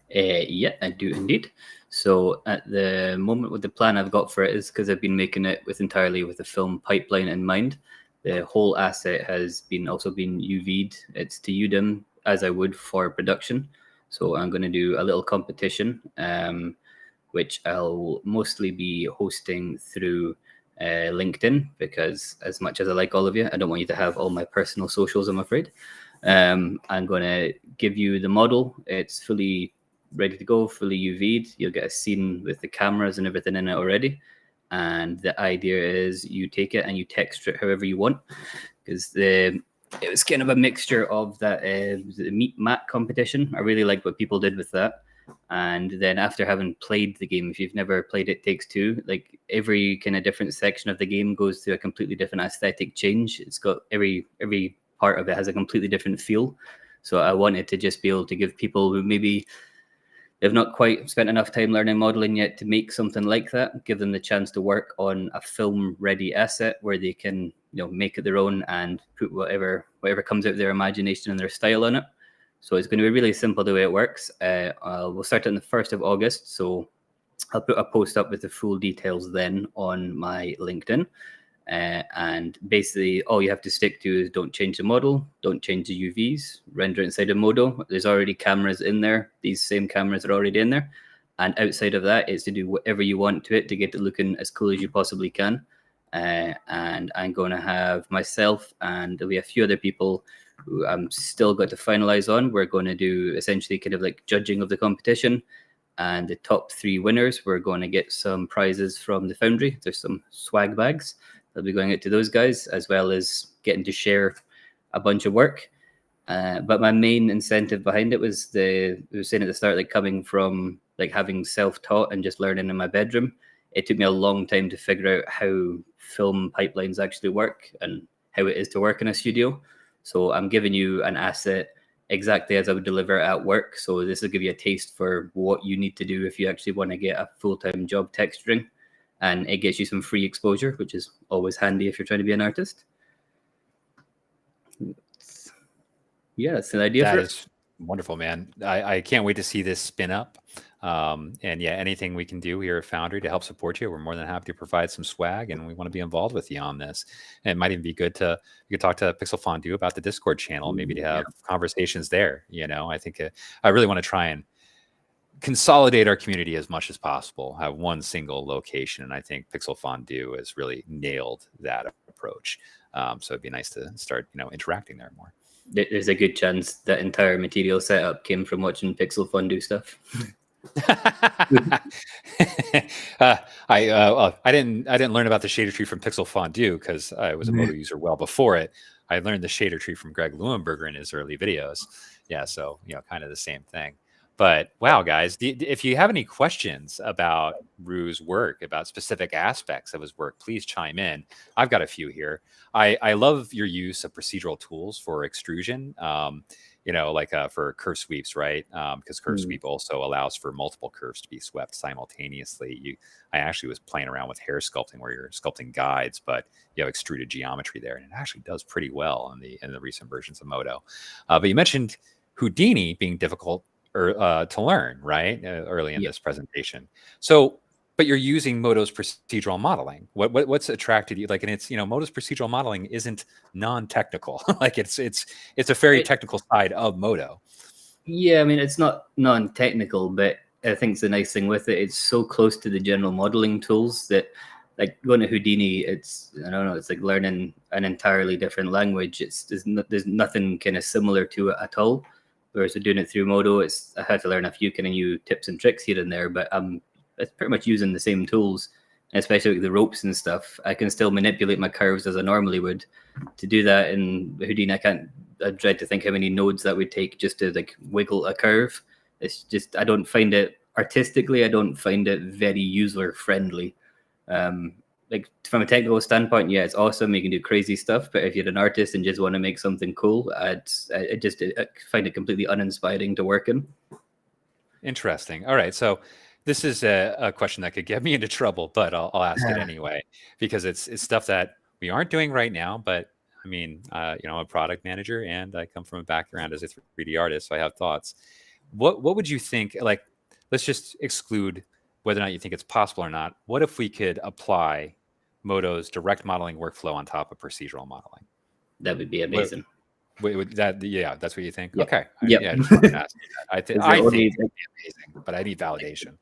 Yeah, I do indeed. So at the moment, what the plan I've got for it is, because I've been making it entirely with the film pipeline in mind, the whole asset has also been UV'd. It's to UDIM as I would for production. So I'm going to do a little competition, which I'll mostly be hosting through LinkedIn, because as much as I like all of you, I don't want you to have all my personal socials, I'm afraid. I'm going to give you the model. It's fully ready to go, fully UV'd. You'll get a scene with the cameras and everything in it already. And the idea is you take it and you texture it however you want, because it was kind of a mixture of that the meat mat competition. I really liked what people did with that. And then after having played the game, if you've never played It Takes Two, like every kind of different section of the game goes through a completely different aesthetic change. It's got every part of it has a completely different feel. So I wanted to just be able to give people who maybe they've not quite spent enough time learning modeling yet to make something like that, give them the chance to work on a film ready asset where they can, make it their own and put whatever comes out of their imagination and their style on it. So it's going to be really simple the way it works. We'll start on the 1st of August. So I'll put a post up with the full details then on my LinkedIn. And basically all you have to stick to is don't change the model, don't change the UVs, render inside of Modo. There's already cameras in there. These same cameras are already in there. And outside of that, it's to do whatever you want to it to get it looking as cool as you possibly can. And I'm going to have myself and there'll be a few other people who I'm still got to finalize on. We're going to do essentially kind of like judging of the competition. And the top 3 winners, we're going to get some prizes from the Foundry. There's some swag bags. I'll be going out to those guys, as well as getting to share a bunch of work. But my main incentive behind it was we were saying at the start, like coming from like having self-taught and just learning in my bedroom. It took me a long time to figure out how film pipelines actually work and how it is to work in a studio. So I'm giving you an asset exactly as I would deliver at work. So this will give you a taste for what you need to do if you actually want to get a full-time job texturing. And it gets you some free exposure, which is always handy if you're trying to be an artist. Yeah, that's an idea. That is wonderful, man. I can't wait to see this spin up. And yeah, anything we can do here at Foundry to help support you, we're more than happy to provide some swag, and we want to be involved with you on this. And it might even be good you could talk to Pixel Fondue about the Discord channel, maybe to have conversations there. I think I really want to try and consolidate our community as much as possible, have one single location. And I think Pixel Fondue has really nailed that approach. So it'd be nice to start, interacting there more. There's a good chance that entire material setup came from watching Pixel Fondue stuff. I didn't learn about the shader tree from Pixel Fondue because I was a Moto user well before it. I learned the shader tree from Greg Leuenberger in his early videos. Yeah, so kind of the same thing. But wow, guys, if you have any questions about Ru's work, about specific aspects of his work, please chime in. I've got a few here. I love your use of procedural tools for extrusion, like for curve sweeps, right? Because curve sweep also allows for multiple curves to be swept simultaneously. I actually was playing around with hair sculpting where you're sculpting guides, but you have extruded geometry there, and it actually does pretty well in the recent versions of Moto. But you mentioned Houdini being difficult to learn, right? Early in this presentation. So, but you're using Moto's procedural modeling. What's attracted you? Like, and it's Moto's procedural modeling isn't non-technical. Like it's a very technical side of Moto. Yeah, I mean it's not non-technical, but I think it's the nice thing with it. It's so close to the general modeling tools that, like going to Houdini, it's like learning an entirely different language. There's nothing kind of similar to it at all. Whereas doing it through Modo, I had to learn a few kind of new tips and tricks here and there, but it's pretty much using the same tools, especially with the ropes and stuff. I can still manipulate my curves as I normally would. To do that in Houdini, I tried to think how many nodes that would take just to like wiggle a curve. It's just, I don't find it artistically, I don't find it very user friendly. Like from a technical standpoint, yeah, it's awesome. You can do crazy stuff, but if you're an artist and just want to make something cool, I find it completely uninspiring to work in. Interesting. All right, so this is a question that could get me into trouble, but I'll ask it anyway because it's stuff that we aren't doing right now. But I mean, I'm a product manager and I come from a background as a 3D artist, so I have thoughts. What would you think? Like, let's just exclude whether or not you think it's possible or not, what if we could apply Modo's direct modeling workflow on top of procedural modeling? That would be amazing. That's what you think? Yep. Okay. Yep. Yeah, I just wanted to ask you that. I think only, it would be amazing, but I need validation.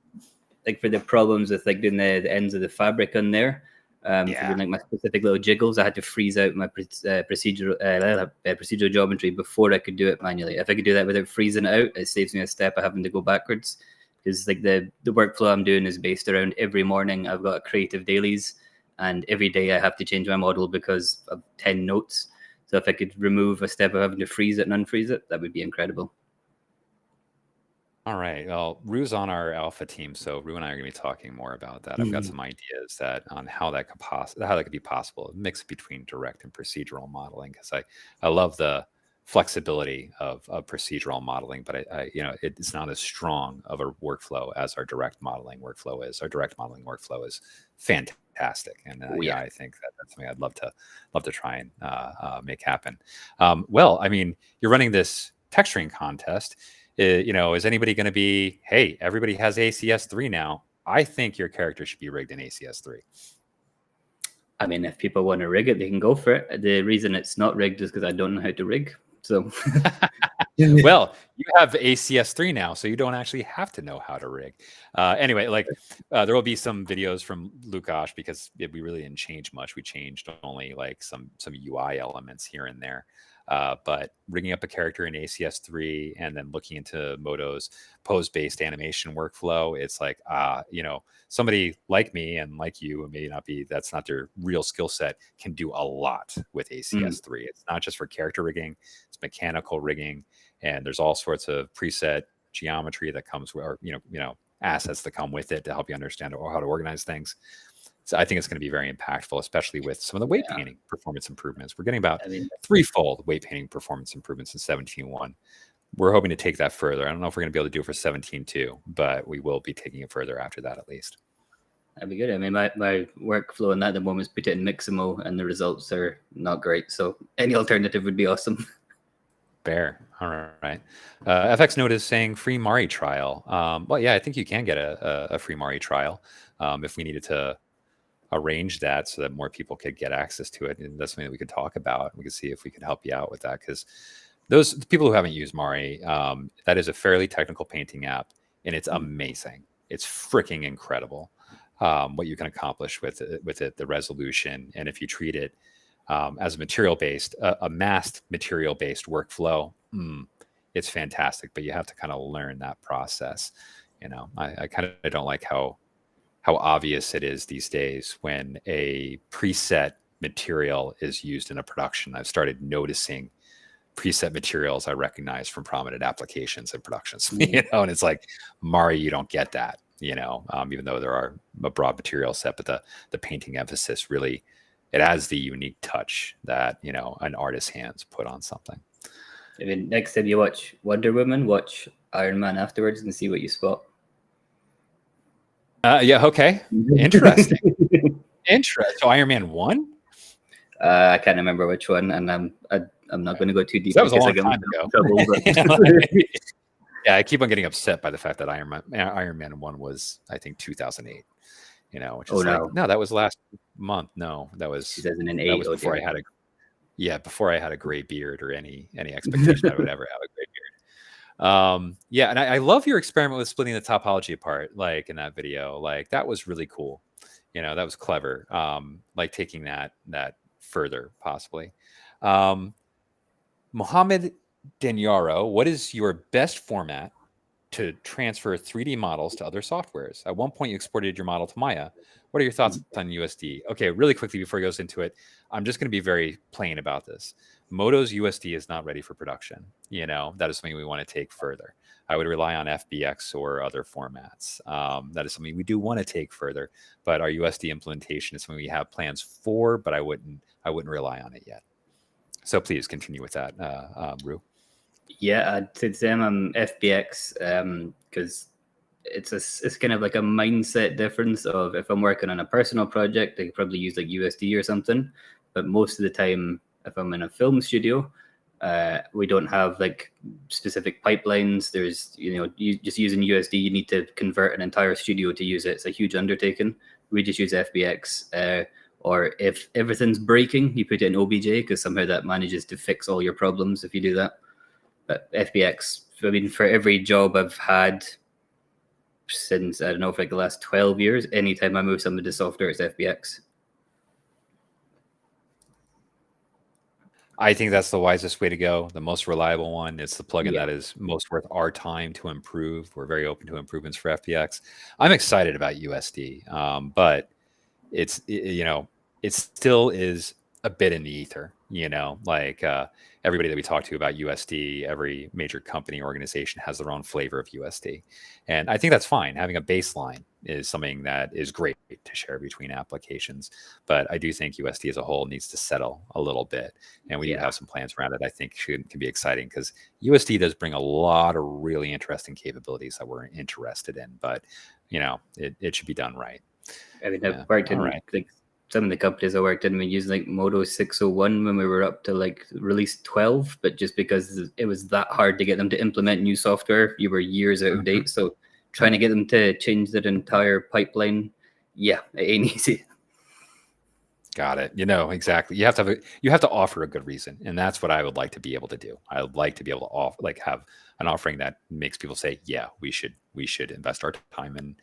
Like for the problems with like doing the ends of the fabric on there, for doing like my specific little jiggles, I had to freeze out my procedural geometry before I could do it manually. If I could do that without freezing it out, it saves me a step of having to go backwards. Because like the workflow I'm doing is based around every morning I've got creative dailies, and every day I have to change my model because of 10 notes. So if I could remove a step of having to freeze it and unfreeze it, that would be incredible. All right. Well, Ru's on our alpha team, so Ru and I are going to be talking more about that. I've got some ideas on how that could be possible. A mix between direct and procedural modeling, because I love the flexibility of procedural modeling, but it's not as strong of a workflow as our direct modeling workflow is. Our direct modeling workflow is fantastic, and I think that's something I'd love to try and make happen. Well, I mean, you're running this texturing contest. Is anybody going to be, hey, everybody has ACS3 now, I think your character should be rigged in ACS3? I mean, if people want to rig it, they can go for it. The reason it's not rigged is because I don't know how to rig. So, well, you have ACS3 now, so you don't actually have to know how to rig. Anyway, there will be some videos from Lukash, because we really didn't change much. We changed only like some UI elements here and there. But rigging up a character in ACS3 and then looking into Moto's pose-based animation workflow, it's like, somebody like me and like you, that's not their real skill set, can do a lot with ACS3. It's not just for character rigging, it's mechanical rigging, and there's all sorts of preset geometry that comes with, or assets that come with it to help you understand how to organize things. So I think it's going to be very impactful, especially with some of the weight painting performance improvements. We're getting about threefold weight painting performance improvements in 17.1. We're hoping to take that further. I don't know if we're going to be able to do it for 17.2, but we will be taking it further after that, at least. That'd be good. I mean, my workflow in that at the moment is put it in Mixamo, and the results are not great. So any alternative would be awesome. Fair. All right. FX Note is saying free Mari trial. Well, yeah, I think you can get a free Mari trial if we needed to arrange that so that more people could get access to it, and that's something that we could talk about. We could see if we could help you out with that, because those people who haven't used Mari, that is a fairly technical painting app, and it's amazing. It's freaking incredible what you can accomplish with it, the resolution, and if you treat it as a material-based, a masked material-based workflow, it's fantastic. But you have to kind of learn that process. I kind of don't like how obvious it is these days when a preset material is used in a production. I've started noticing preset materials I recognize from prominent applications and productions, and it's like, Mari, you don't get that, even though there are a broad material set, but the painting emphasis really, it has the unique touch that, an artist's hands put on something. I mean, next time you watch Wonder Woman, watch Iron Man afterwards and see what you spot. Yeah. Okay. Interesting. So Iron Man 1? I can't remember which one, and I'm not going to go too deep. That was a long time ago. Yeah, I keep on getting upset by the fact that Iron Man 1 was, I think, 2008. Which is no, that was last month. No, that was 2008. That was before before I had a gray beard or any expectation I would ever have a gray beard. And I love your experiment with splitting the topology apart, like in that video. Like, that was really cool. That was clever. Like taking that further, possibly. Mohammed Danyaro, what is your best format to transfer 3D models to other softwares? At one point, you exported your model to Maya. What are your thoughts on USD? Okay, really quickly before he goes into it, I'm just going to be very plain about this. Moto's USD is not ready for production. That is something we want to take further. I would rely on FBX or other formats. That is something we do want to take further, but our USD implementation is something we have plans for, but I wouldn't rely on it yet. So please continue with that, Ru. Yeah, I'd say the same on FBX, because it's kind of like a mindset difference of, if I'm working on a personal project, I could probably use like USD or something. But most of the time, if I'm in a film studio, We don't have like specific pipelines. There's, you just using USD, you need to convert an entire studio to use it. It's a huge undertaking. We just use FBX. Or if everything's breaking, you put it in OBJ, because somehow that manages to fix all your problems if you do that. But FBX, I mean, for every job I've had since, I don't know, for like the last 12 years, anytime I move something to software, it's FBX. I think that's the wisest way to go. The most reliable one. It's the plugin Yeah. that is most worth our time to improve. We're very open to improvements for FBX. I'm excited about USD, but it's it still is a bit in the ether. Like everybody that we talk to about USD, every major company organization has their own flavor of USD, and I think that's fine. Having a baseline is something that is great to share between applications, but I do think USD as a whole needs to settle a little bit, and we do have some plans around it. I think can be exciting because USD does bring a lot of really interesting capabilities that we're interested in, but it should be done right. I mean, I've worked in like some of the companies I worked in, we used like Modo 601 when we were up to like release 12, but just because it was that hard to get them to implement new software, you were years out of date. So trying to get them to change their entire pipeline, it ain't easy. Got it. Exactly. You have to offer a good reason, and that's what I would like to be able to do. I would like to be able to have an offering that makes people say, yeah, we should invest our time in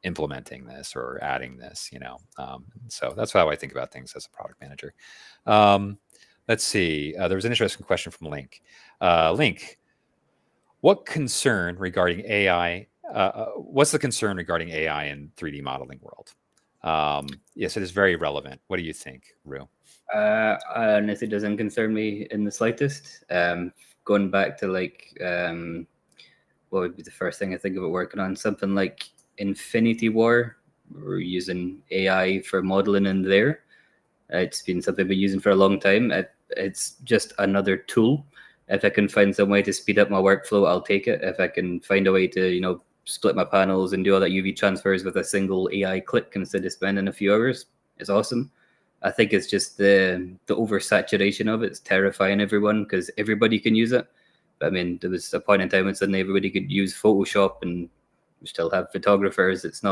implementing this or adding this. So that's how I think about things as a product manager. Let's see. There was an interesting question from Link. Link, what concern regarding AI? What's the concern regarding AI in 3D modeling world? Yes, it is very relevant. What do you think, Ru? Honestly, it doesn't concern me in the slightest. Going back to like, what would be the first thing I think about working on? Something like Infinity War. We're using AI for modeling in there. It's been something I've been using for a long time. It's just another tool. If I can find some way to speed up my workflow, I'll take it. If I can find a way to, split my panels and do all that UV transfers with a single AI click instead of spending a few hours, it's awesome. I think it's just the oversaturation of it. It's terrifying everyone because everybody can use it. But I mean, there was a point in time when suddenly everybody could use Photoshop, and we still have photographers. It's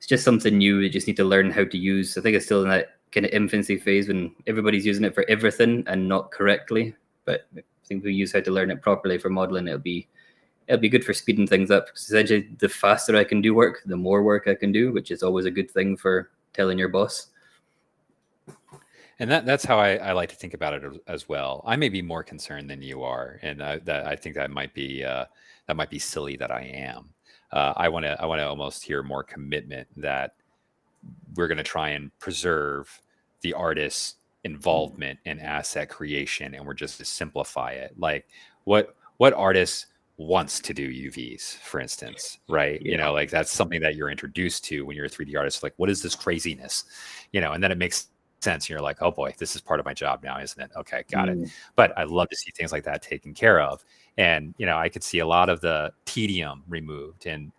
just something new. You just need to learn how to use. I think it's still in that kind of infancy phase when everybody's using it for everything and not correctly. But I think if we use how to learn it properly for modeling, it'll be good for speeding things up. Because essentially, the faster I can do work, the more work I can do, which is always a good thing for telling your boss. And that's how I like to think about it as well. I may be more concerned than you are, and I think that might be silly that I am. I want to almost hear more commitment that we're going to try and preserve the artist's involvement in asset creation, and we're just to simplify it. Like what artist wants to do UVs, for instance, right? Yeah. Like that's something that you're introduced to when you're a 3D artist. Like, what is this craziness? And then it makes sense. You're like, oh boy, this is part of my job now, isn't it? Okay, got it. But I love to see things like that taken care of. And, I could see a lot of the tedium removed. And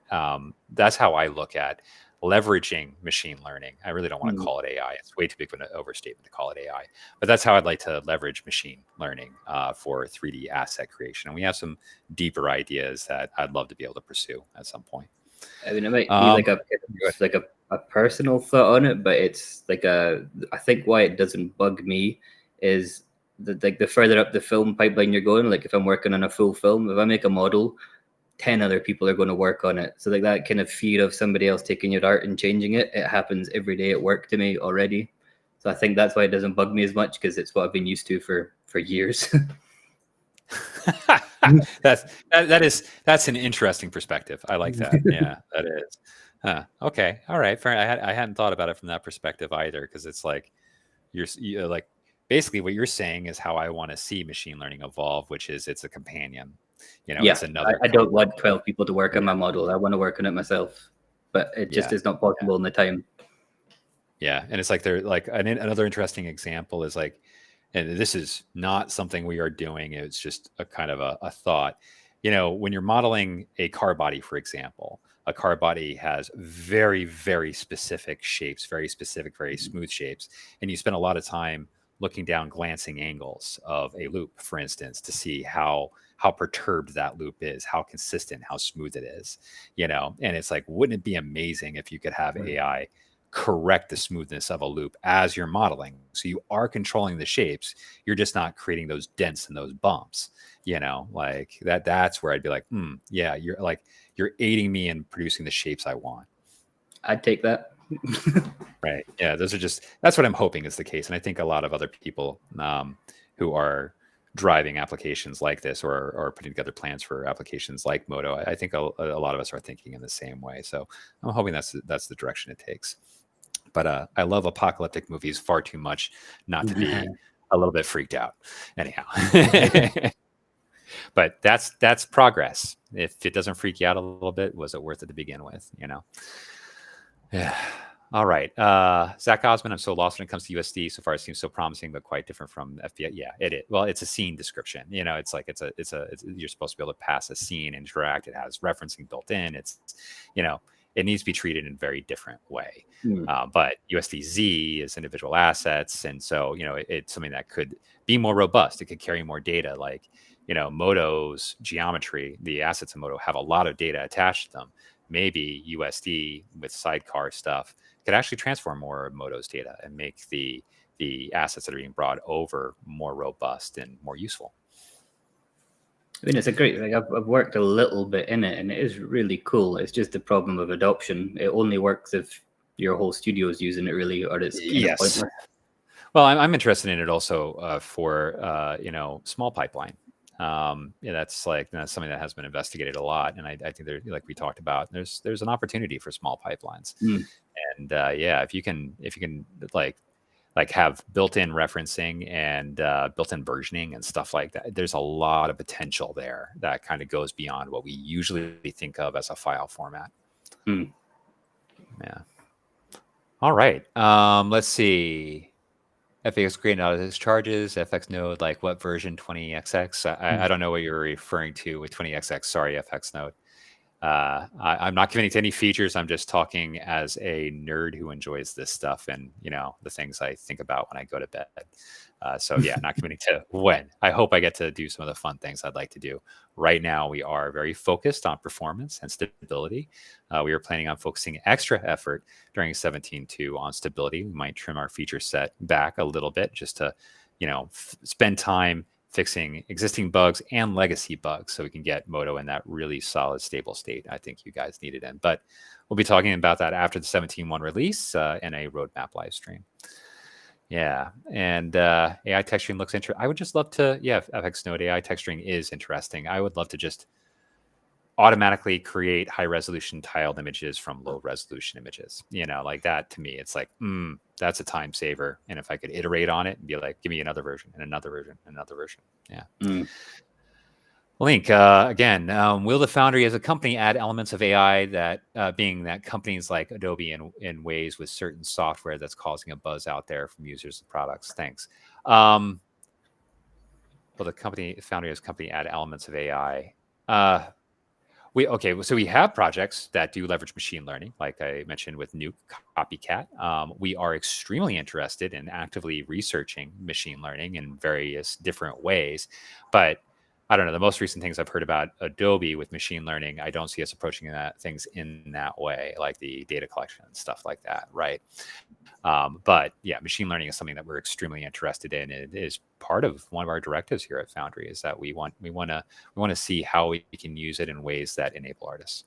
that's how I look at leveraging machine learning. I really don't want to call it AI. It's way too big of an overstatement to call it AI. But that's how I'd like to leverage machine learning for 3D asset creation. And we have some deeper ideas that I'd love to be able to pursue at some point. I mean, it might be like a personal thought on it, but it's like I think why it doesn't bug me is the further up the film pipeline you're going. Like if I'm working on a full film, if I make a model, 10 other people are going to work on it. So like that kind of fear of somebody else taking your art and changing it, it happens every day at work to me already. So I think that's why it doesn't bug me as much, because it's what I've been used to for years. That's an interesting perspective. I like that. Yeah, that is. Okay. All right. Fair. I hadn't thought about it from that perspective either, because it's like you're like basically what you're saying is how I want to see machine learning evolve, which is it's a companion. It's another. I don't want 12 people to work on my model. I want to work on it myself, but it just is not possible in the time. Yeah, and it's like another interesting example is like, and this is not something we are doing. It's just a kind of a thought. When you're modeling a car body, for example, a car body has very, very specific shapes, very specific, very smooth shapes, and you spend a lot of time looking down glancing angles of a loop, for instance, to see how perturbed that loop is, how consistent, how smooth it is, and it's like, wouldn't it be amazing if you could have AI correct the smoothness of a loop as you're modeling? So you are controlling the shapes, you're just not creating those dents and those bumps, like that's where I'd be like, yeah, you're aiding me in producing the shapes I want. I'd take that. Right. Yeah, that's what I'm hoping is the case. And I think a lot of other people who are driving applications like this, or putting together plans for applications like Moto, I think a lot of us are thinking in the same way. So I'm hoping that's the direction it takes. But I love apocalyptic movies far too much not to be a little bit freaked out. Anyhow. But that's progress. If it doesn't freak you out a little bit, was it worth it to begin with? Yeah. All right. Zach Osman, I'm so lost when it comes to USD. So far, it seems so promising, but quite different from FBI. Yeah, it is. Well, it's a scene description. It's like you're supposed to be able to pass a scene, interact. It has referencing built in. It's, it needs to be treated in a very different way. But USDZ is individual assets. And so, it's something that could be more robust. It could carry more data. Like, Moto's geometry, the assets in Moto have a lot of data attached to them. Maybe USD with sidecar stuff could actually transform more of Moto's data and make the assets that are being brought over more robust and more useful. I mean, it's a great thing. I've worked a little bit in it, and it is really cool. It's just the problem of adoption. It only works if your whole studio is using it, really, or it's kind of pointless. Well, I'm interested in it also for small pipeline. That's something that has been investigated a lot, and I think there, like we talked about, there's an opportunity for small pipelines, and if you can like have built-in referencing and built-in versioning and stuff like that, there's a lot of potential there that kind of goes beyond what we usually think of as a file format. Yeah. All right. Let's see. FX creating out of his charges, FX node, like what version 20XX? I don't know what you're referring to with 20XX. Sorry, FX node. I'm not committing to any features. I'm just talking as a nerd who enjoys this stuff and, the things I think about when I go to bed. So yeah, not committing to when. I hope I get to do some of the fun things I'd like to do. Right now, we are very focused on performance and stability. We are planning on focusing extra effort during 17.2 on stability. We might trim our feature set back a little bit just to, spend time fixing existing bugs and legacy bugs so we can get Moto in that really solid, stable state I think you guys need it in. But we'll be talking about that after the 17.1 release in a roadmap live stream. Yeah, and AI texturing looks interesting. I would just love to, FX Node AI texturing is interesting. I would love to just automatically create high resolution tiled images from low resolution images. Like that to me, it's like, that's a time saver. And if I could iterate on it and be like, give me another version and another version, and another version. Yeah. Link, again, will the Foundry as a company add elements of AI that being that companies like Adobe in ways with certain software that's causing a buzz out there from users of products? Thanks. Will the Foundry as a company add elements of AI? So we have projects that do leverage machine learning, like I mentioned with Nuke Copycat. We are extremely interested in actively researching machine learning in various different ways, but I don't know. The most recent things I've heard about Adobe with machine learning, I don't see us approaching things in that way, like the data collection and stuff like that, right? But yeah, machine learning is something that we're extremely interested in. It is part of one of our directives here at Foundry is that we want to see how we can use it in ways that enable artists.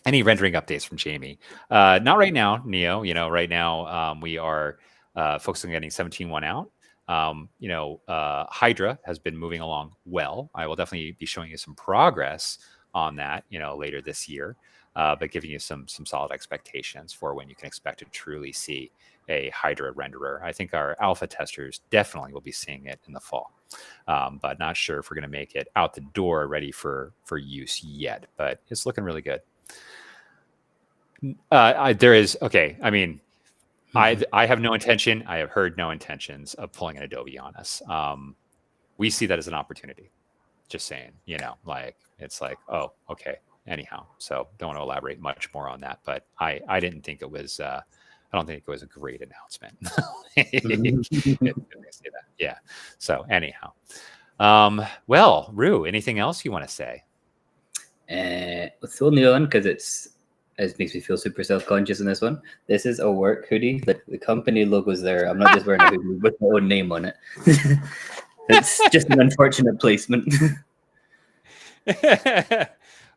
Any rendering updates from Jamie? Not right now, Neo. Right now we are focusing on getting 17.1 out. Hydra has been moving along well. I will definitely be showing you some progress on that, later this year, but giving you some solid expectations for when you can expect to truly see a Hydra renderer. I think our alpha testers definitely will be seeing it in the fall, but not sure if we're going to make it out the door ready for use yet, but it's looking really good. I have no intention. I have heard no intentions of pulling an Adobe on us. We see that as an opportunity. Just saying, it's like, oh, okay. Anyhow, so don't want to elaborate much more on that. But I didn't think it was I don't think it was a great announcement. If I say that. Yeah. So anyhow, well, Rue, anything else you want to say? It's only on because it makes me feel super self-conscious in this one. This is a work hoodie. The company logo's there. I'm not just wearing a hoodie with my own name on it. It's just an unfortunate placement.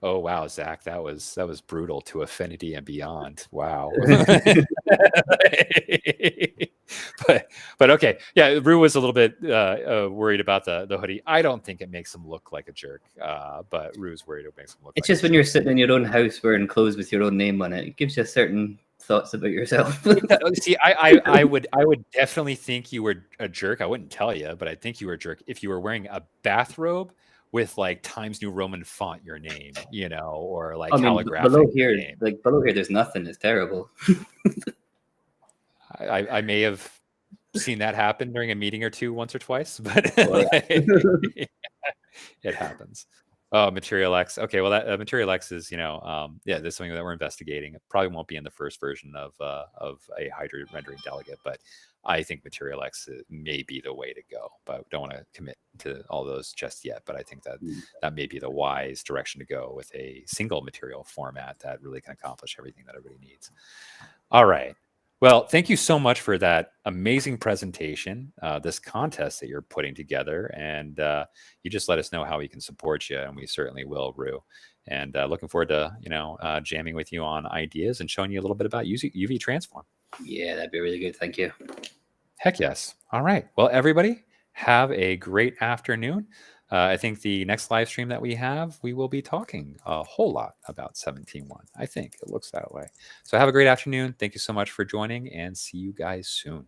Oh wow, Zach, that was brutal to affinity and beyond. Wow. but okay, yeah. Rue was a little bit worried about the hoodie. I don't think it makes him look like a jerk, but Rue's worried it makes him look. It's like just when you're sitting in your own house wearing clothes with your own name on it, it gives you certain thoughts about yourself. See, I would definitely think you were a jerk. I wouldn't tell you, but I think you were a jerk if you were wearing a bathrobe with like Times New Roman font your name, or like calligraphic below here, name. below here, there's nothing. It's terrible. I may have seen that happen during a meeting or two once or twice, but it happens. Oh, Material X. Okay, well, that Material X is, there's something that we're investigating. It probably won't be in the first version of a Hydra rendering delegate, but I think Material X may be the way to go. But don't want to commit to all those just yet. But I think that may be the wise direction to go with a single material format that really can accomplish everything that everybody needs. All right. Well, thank you so much for that amazing presentation, this contest that you're putting together, and you just let us know how we can support you, and we certainly will, Rue. And looking forward to jamming with you on ideas and showing you a little bit about UV Transform. Yeah, that'd be really good. Thank you. Heck yes. All right. Well, everybody, have a great afternoon. I think the next live stream that we have, we will be talking a whole lot about 17.1. I think it looks that way. So have a great afternoon. Thank you so much for joining, and see you guys soon.